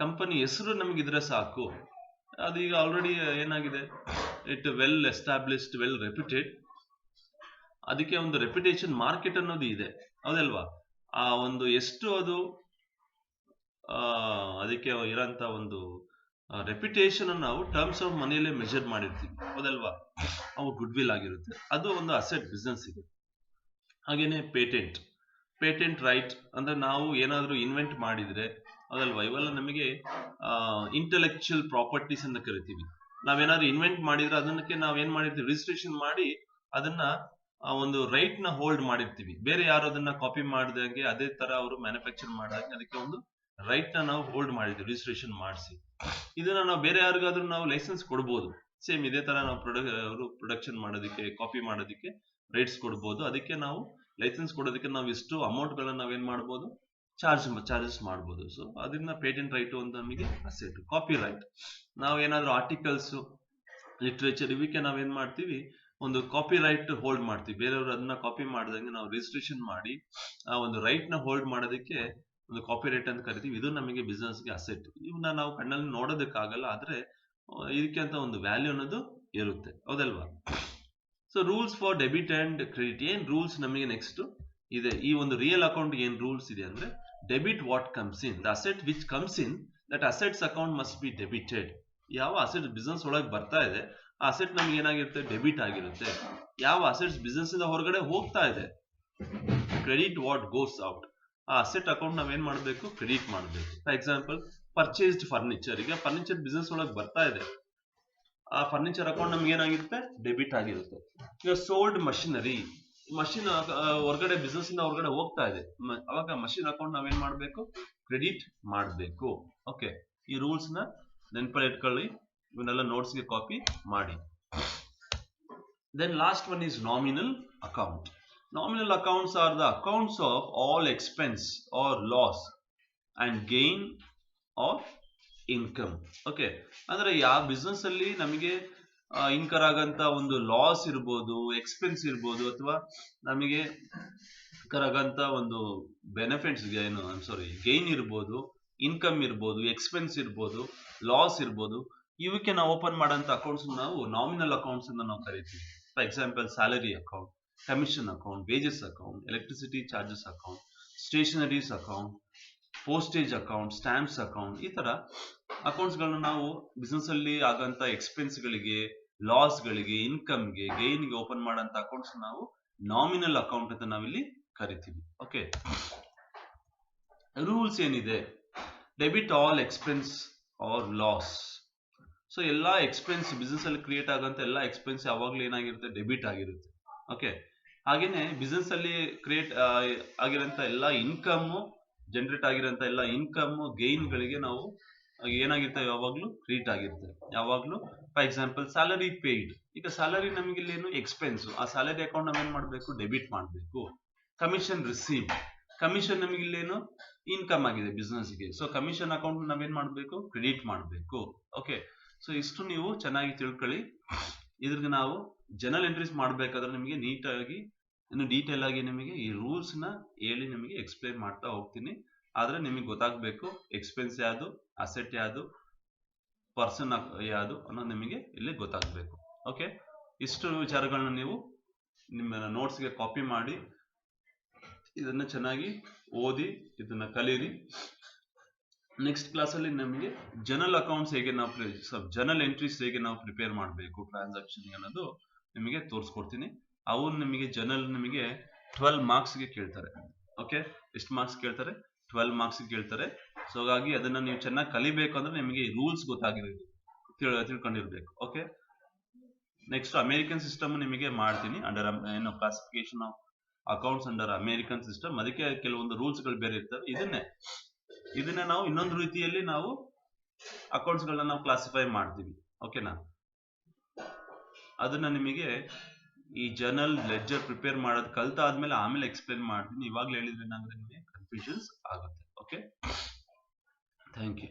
ಕಂಪನಿ ಹೆಸರು ನಮಗಿದ್ರೆ ಸಾಕು, ಅದೀಗ ಆಲ್ರೆಡಿ ಏನಾಗಿದೆ, it well established, well reputed. ಅದಕ್ಕೆ ಒಂದು ರೆಪ್ಯುಟೇಷನ್ ಮಾರ್ಕೆಟ್ ಅನ್ನೋದು ಇದೆ, ಹೌದಲ್ವಾ? ಆ ಒಂದು ಎಷ್ಟು ಅದು ಅದಕ್ಕೆ ಇರೋಂತ ಒಂದು ರೆಪ್ಯುಟೇಷನ್ ಅನ್ನು ನಾವು ಟರ್ಮ್ಸ್ ಆಫ್ ಮನಿಯಲ್ಲೇ ಮೆಜರ್ ಮಾಡಿರ್ತೀವಿ, ಹೌದಲ್ವಾ? ಅವು ಗುಡ್ ವಿಲ್ ಆಗಿರುತ್ತೆ. ಅದು ಒಂದು ಅಸೆಟ್ ಬಿಸ್ನೆಸ್ ಇದೆ. ಹಾಗೇನೆ ಪೇಟೆಂಟ್ ರೈಟ್ ಅಂದ್ರೆ ನಾವು ಏನಾದ್ರೂ ಇನ್ವೆಂಟ್ ಮಾಡಿದ್ರೆ, ಹೌದಲ್ವಾ? ಇವೆಲ್ಲ ನಮಗೆ ಇಂಟೆಲೆಕ್ಚುಯಲ್ ಪ್ರಾಪರ್ಟೀಸ್ ಅಂತ ಕರಿತೀವಿ. ನಾವೇನಾದ್ರು ಇನ್ವೆಂಟ್ ಮಾಡಿದ್ರೆ ಅದಕ್ಕೆ ನಾವೇನ್ ಮಾಡಿರ್ತೀವಿ, ರಿಜಿಸ್ಟ್ರೇಷನ್ ಮಾಡಿ ಅದನ್ನ ಒಂದು ರೈಟ್ ನ ಹೋಲ್ಡ್ ಮಾಡಿರ್ತೀವಿ, ಬೇರೆ ಯಾರು ಅದನ್ನ ಕಾಪಿ ಮಾಡಿದಾಗೆ ಅದೇ ತರ ಅವರು ಮ್ಯಾನುಫ್ಯಾಕ್ಚರ್ ಮಾಡಿದಾಗ ಅದಕ್ಕೆ ಒಂದು ರೈಟ್ ನ ನಾವು ಹೋಲ್ಡ್ ಮಾಡಿದ್ವಿ ರಿಜಿಸ್ಟ್ರೇಷನ್ ಮಾಡಿಸಿ. ಇದನ್ನ ನಾವು ಬೇರೆ ಯಾರಿಗಾದ್ರೂ ನಾವು ಲೈಸೆನ್ಸ್ ಕೊಡ್ಬೋದು. ಸೇಮ್ ಇದೇ ತರ ನಾವು ಪ್ರೊಡಕ್ಷನ್ ಮಾಡೋದಕ್ಕೆ, ಕಾಪಿ ಮಾಡೋದಕ್ಕೆ ರೈಟ್ಸ್ ಕೊಡ್ಬೋದು. ಅದಕ್ಕೆ ನಾವು ಲೈಸೆನ್ಸ್ ಕೊಡೋದಕ್ಕೆ ನಾವು ಇಷ್ಟು ಅಮೌಂಟ್ ಗಳನ್ನ ನಾವೇನ್ ಮಾಡ್ಬೋದು, ಚಾರ್ಜಸ್ ಮಾಡ್ಬೋದು. ಸೊ ಅದನ್ನ ಪೇಟೆಂಟ್ ರೈಟ್ ಅಂತ ನಮಗೆ ಅಸೆಟ್. ಕಾಪಿ ರೈಟ್ ನಾವು ಏನಾದ್ರೂ ಆರ್ಟಿಕಲ್ಸ್, ಲಿಟ್ರೇಚರ್ ಇವಕ್ಕೆ ನಾವೇನ್ ಮಾಡ್ತೀವಿ, ಒಂದು ಕಾಪಿ ರೈಟ್ ಹೋಲ್ಡ್ ಮಾಡ್ತೀವಿ. ಬೇರೆಯವರು ಅದನ್ನ ಕಾಪಿ ಮಾಡಿದಂಗೆ ನಾವು ರಿಜಿಸ್ಟ್ರೇಷನ್ ಮಾಡಿ ಆ ಒಂದು ರೈಟ್ ನ ಹೋಲ್ಡ್ ಮಾಡೋದಕ್ಕೆ ಒಂದು ಕಾಪಿ ರೈಟ್ ಅಂತ ಕರಿತೀವಿ. ಇದು ನಮಗೆ ಬಿಸ್ನೆಸ್ಗೆ ಅಸೆಟ್. ಇವನ್ನ ನಾವು ಕಣ್ಣಲ್ಲಿ ನೋಡೋದಕ್ಕಾಗಲ್ಲ, ಆದ್ರೆ ಇದಕ್ಕೆ ಅಂತ ಒಂದು ವ್ಯಾಲ್ಯೂ ಅನ್ನೋದು ಇರುತ್ತೆ, ಹೌದಲ್ವಾ? So rules for debit and credit. ಏನ್ ರೂಲ್ಸ್ ನಮಗೆ ನೆಕ್ಸ್ಟ್ ಇದೆ ಈ ಒಂದು ರಿಯಲ್ ಅಕೌಂಟ್ ಏನ್ ರೂಲ್ಸ್ ಇದೆ ಅಂದ್ರೆ, debit what comes in, the asset which comes in that assets account must be debited. ಯಾವ ಅಸೆಟ್ ಬಿಸ್ನೆಸ್ ಒಳಗೆ ಬರ್ತಾ ಇದೆ ಆ ಅಸೆಟ್ ನಮ್ಗೆ ಏನಾಗಿರುತ್ತೆ, ಡೆಬಿಟ್ ಆಗಿರುತ್ತೆ. ಯಾವ ಅಸೆಟ್ಸ್ ಬಿಸ್ನೆಸ್ ಇಂದ ಹೊರಗಡೆ ಹೋಗ್ತಾ ಇದೆ, ಕ್ರೆಡಿಟ್ ವಾಟ್ ಗೋಸ್ ಔಟ್, ಆ ಅಸೆಟ್ ಅಕೌಂಟ್ ನಾವೇನ್ ಮಾಡಬೇಕು, ಕ್ರೆಡಿಟ್ ಮಾಡಬೇಕು. ಫಾರ್ ಎಕ್ಸಾಂಪಲ್ ಪರ್ಚೇಸ್ಡ್ ಫರ್ನಿಚರ್, ಈಗ ಫರ್ನಿಚರ್ ಬಿಸ್ನೆಸ್ ಒಳಗೆ ಬರ್ತಾ ಇದೆ, ಆ ಫರ್ನಿಚರ್ ಅಕೌಂಟ್ ನಮ್ಗೆ ಏನಾಗಿರುತ್ತೆ, ಡೆಬಿಟ್ ಆಗಿರುತ್ತೆ. ಈಗ ಸೋಲ್ಡ್ ಮಷಿನರಿ, ಮಷಿನ್ ಹೊರಗಡೆ ಬಿಸ್ನೆಸ್ ಇಂದ ಹೊರಗಡೆ ಹೋಗ್ತಾ ಇದೆ, ಅವಾಗ ಮಷಿನ್ ಅಕೌಂಟ್ ನಾವೇನ್ ಮಾಡ್ಬೇಕು, ಕ್ರೆಡಿಟ್ ಮಾಡಬೇಕು. ಓಕೆ, ಈ ರೂಲ್ಸ್ ನ ನೆನಪಲ್ಲಿ ಇಟ್ಕೊಳ್ಳಿ, ಇವನ್ನೆಲ್ಲ ನೋಟ್ಸ್ ಗೆ ಕಾಪಿ ಮಾಡಿ. Then last one is nominal account. Nominal accounts are the accounts of all expense or loss and gain or income. Okay, ಅಂದ್ರೆ ಯಾವ ಬಿಸ್ನೆಸ್ ಅಲ್ಲಿ ನಮಗೆ ಇನ್ಕರ್ ಆಗಂತ ಒಂದು ಲಾಸ್ ಇರ್ಬೋದು, ಎಕ್ಸ್ಪೆನ್ಸ್ ಇರ್ಬೋದು, ಅಥವಾ ನಮಗೆ ಇನ್ಕರ್ ಆಗಂತ ಒಂದು ಬೆನಿಫಿಟ್ಸ್ ಏನು ಗೈನ್ ಇರ್ಬೋದು, ಇನ್ಕಮ್ ಇರ್ಬೋದು, ಎಕ್ಸ್ಪೆನ್ಸ್ ಇರ್ಬೋದು, ಲಾಸ್ ಇರ್ಬೋದು, ಇವಕ್ಕೆ ನಾವು ಓಪನ್ ಮಾಡೋಂಥ ಅಕೌಂಟ್ಸ್ ನಾವು ನಾಮಿನಲ್ ಅಕೌಂಟ್ಸ್ ಅಂತ ನಾವು ಕರಿತೀವಿ. For example salary account, commission account, wages account, electricity charges account, stationeries account, postage account, stamps account, ಈ ತರ ಅಕೌಂಟ್ಸ್ ಗಳನ್ನ ನಾವು ಬಿಸ್ನೆಸ್ ಅಲ್ಲಿ ಆಗಂತ ಎಕ್ಸ್ಪೆನ್ಸ್ ಗಳಿಗೆ, ಲಾಸ್ ಗಳಿಗೆ, ಇನ್ಕಮ್ ಗೆ, ಗೈನ್ ಗೆ ಓಪನ್ ಮಾಡೋಂಥ ಅಕೌಂಟ್ಸ್ ನಾವು ನಾಮಿನಲ್ ಅಕೌಂಟ್ ಅಂತ ನಾವಿಲ್ಲಿ ಕರಿತೀವಿ. ಓಕೆ, ರೂಲ್ಸ್ ಏನಿದೆ, debit all expense R loss. So ಎಲ್ಲಾ ಎಕ್ಸ್ಪೆನ್ಸ್ ಬಿಸ್ನೆಸ್ ಅಲ್ಲಿ ಕ್ರಿಯೇಟ್ ಆಗಂತ ಎಲ್ಲಾ ಎಕ್ಸ್ಪೆನ್ಸ್ ಯಾವಾಗ್ಲೂ ಏನಾಗಿರುತ್ತೆ, ಡೆಬಿಟ್ ಆಗಿರುತ್ತೆ. ಓಕೆ, ಹಾಗೇನೆ ಬಿಸ್ನೆಸ್ ಅಲ್ಲಿ ಕ್ರಿಯೇಟ್ ಆಗಿರೋಂಥ ಎಲ್ಲಾ ಇನ್ಕಮ್, ಜನರೇಟ್ ಆಗಿರೋಂಥ ಎಲ್ಲಾ ಇನ್ಕಮ್, ಗೈನ್ ಗಳಿಗೆ ನಾವು ಏನಾಗಿರ್ತವೆ, ಯಾವಾಗ್ಲೂ ಕ್ರೆಡಿಟ್ ಆಗಿರುತ್ತೆ ಯಾವಾಗ್ಲೂ. ಫಾರ್ ಎಕ್ಸಾಂಪಲ್ ಸ್ಯಾಲರಿ ಪೇಯ್ಡ್, ಈಗ ಸ್ಯಾಲರಿ ನಮಗೆ ಇಲ್ಲೇನು ಎಕ್ಸ್ಪೆನ್ಸ್, ಆ ಸ್ಯಾಲರಿ ಅಕೌಂಟ್ ನಾವೇನ್ ಮಾಡ್ಬೇಕು, ಡೆಬಿಟ್ ಮಾಡಬೇಕು. ಕಮಿಷನ್ ರಿಸೀವ್, ಕಮಿಷನ್ ನಮಗೆ ಇಲ್ಲೇನು ಇನ್ಕಮ್ ಆಗಿದೆ ಬಿಸ್ನೆಸ್ಗೆ, ಸೊ ಕಮಿಷನ್ ಅಕೌಂಟ್ ನಾವೇನ್ ಮಾಡ್ಬೇಕು, ಕ್ರೆಡಿಟ್ ಮಾಡಬೇಕು. ಓಕೆ, ಸೊ ಇಷ್ಟು ನೀವು ಚೆನ್ನಾಗಿ ತಿಳ್ಕೊಳ್ಳಿ. ಇದ್ರಿಗೆ ನಾವು ಜನರಲ್ ಎಂಟ್ರೀಸ್ ಮಾಡ್ಬೇಕಾದ್ರೆ ನಿಮಗೆ ನೀಟಾಗಿ ಇನ್ನು ಡೀಟೇಲ್ ಆಗಿ ನಿಮಗೆ ಈ ರೂಲ್ಸ್ ನ ಹೇಳಿ ನಿಮಗೆ ಎಕ್ಸ್ಪ್ಲೈನ್ ಮಾಡ್ತಾ ಹೋಗ್ತೀನಿ. ಆದ್ರೆ ನಿಮಗೆ ಗೊತ್ತಾಗ್ಬೇಕು ಎಕ್ಸ್ಪೆನ್ಸ್ ಯಾವುದು, ಅಸೆಟ್ ಯಾವುದು, ಪರ್ಸನ್ ಯಾವುದು ಅನ್ನೋದು ನಿಮಗೆ ಇಲ್ಲಿ ಗೊತ್ತಾಗ್ಬೇಕು. ಓಕೆ, ಇಷ್ಟು ವಿಚಾರಗಳನ್ನ ನೀವು ನಿಮ್ಮ ನೋಟ್ಸ್ಗೆ ಕಾಪಿ ಮಾಡಿ ಇದನ್ನ ಚೆನ್ನಾಗಿ ಓದಿ ಇದನ್ನ ಕಲೀರಿ. ನೆಕ್ಸ್ಟ್ ಕ್ಲಾಸ್ ಅಲ್ಲಿ ನಮಗೆ ಜನರಲ್ ಅಕೌಂಟ್ಸ್ ಹೇಗೆ ನಾವು ಜನರಲ್ ಎಂಟ್ರೀಸ್ ಹೇಗೆ ನಾವು ಪ್ರಿಪೇರ್ ಮಾಡಬೇಕು ಟ್ರಾನ್ಸಾಕ್ಷನ್ ಅನ್ನೋದು ನಿಮಗೆ ತೋರಿಸ್ಕೊಡ್ತೀನಿ. ಅವು ನಿಮಗೆ ಜನರಲ್ ನಿಮಗೆ 12 ಮಾರ್ಕ್ಸ್ ಗೆ ಕೇಳ್ತಾರೆ. ಓಕೆ, ಎಷ್ಟು ಮಾರ್ಕ್ಸ್ ಕೇಳ್ತಾರೆ, 12 ಮಾರ್ಕ್ಸ್ ಕೇಳ್ತಾರೆ. ಸೊ ಹಾಗಾಗಿ ಅದನ್ನ ನೀವು ಚೆನ್ನಾಗಿ ಕಲಿಬೇಕು ಅಂದ್ರೆ ನಿಮಗೆ ರೂಲ್ಸ್ ಗೊತ್ತಾಗಿರಬೇಕು, ತಿಳ್ಕೊಂಡಿರ್ಬೇಕು. ಓಕೆ, ನೆಕ್ಸ್ಟ್ ಅಮೇರಿಕನ್ ಸಿಸ್ಟಮ್ ನಿಮಗೆ ಮಾಡ್ತೀನಿ, ಅಂಡರ್ ಏನು classification of accounts under American system. ಅದಕ್ಕೆ ಕೆಲವೊಂದು ರೂಲ್ಸ್ ಗಳು ಬೇರೆ ಇರ್ತವೆ. ಇದನ್ನ ನಾವು ಇನ್ನೊಂದು ರೀತಿಯಲ್ಲಿ ನಾವು ಅಕೌಂಟ್ಸ್ ಗಳನ್ನ ನಾವು ಕ್ಲಾಸಿಫೈ ಮಾಡ್ತೀವಿ. ಓಕೆನಾ, ಅದನ್ನ ನಿಮಗೆ ಈ ಜರ್ನಲ್ ಲೆಡ್ಜರ್ ಪ್ರಿಪೇರ್ ಮಾಡೋದು ಕಲ್ತಾದ್ಮೇಲೆ ಆಮೇಲೆ ಎಕ್ಸ್ಪ್ಲೇನ್ ಮಾಡ್ತೀನಿ. ಇವಾಗ್ಲೇ ಹೇಳಿದ್ರೆ ಏನಾಗುತ್ತೆ, ನಿಮಗೆ ಕನ್ಫ್ಯೂಷನ್ಸ್ ಆಗುತ್ತೆ. Okay, thank you.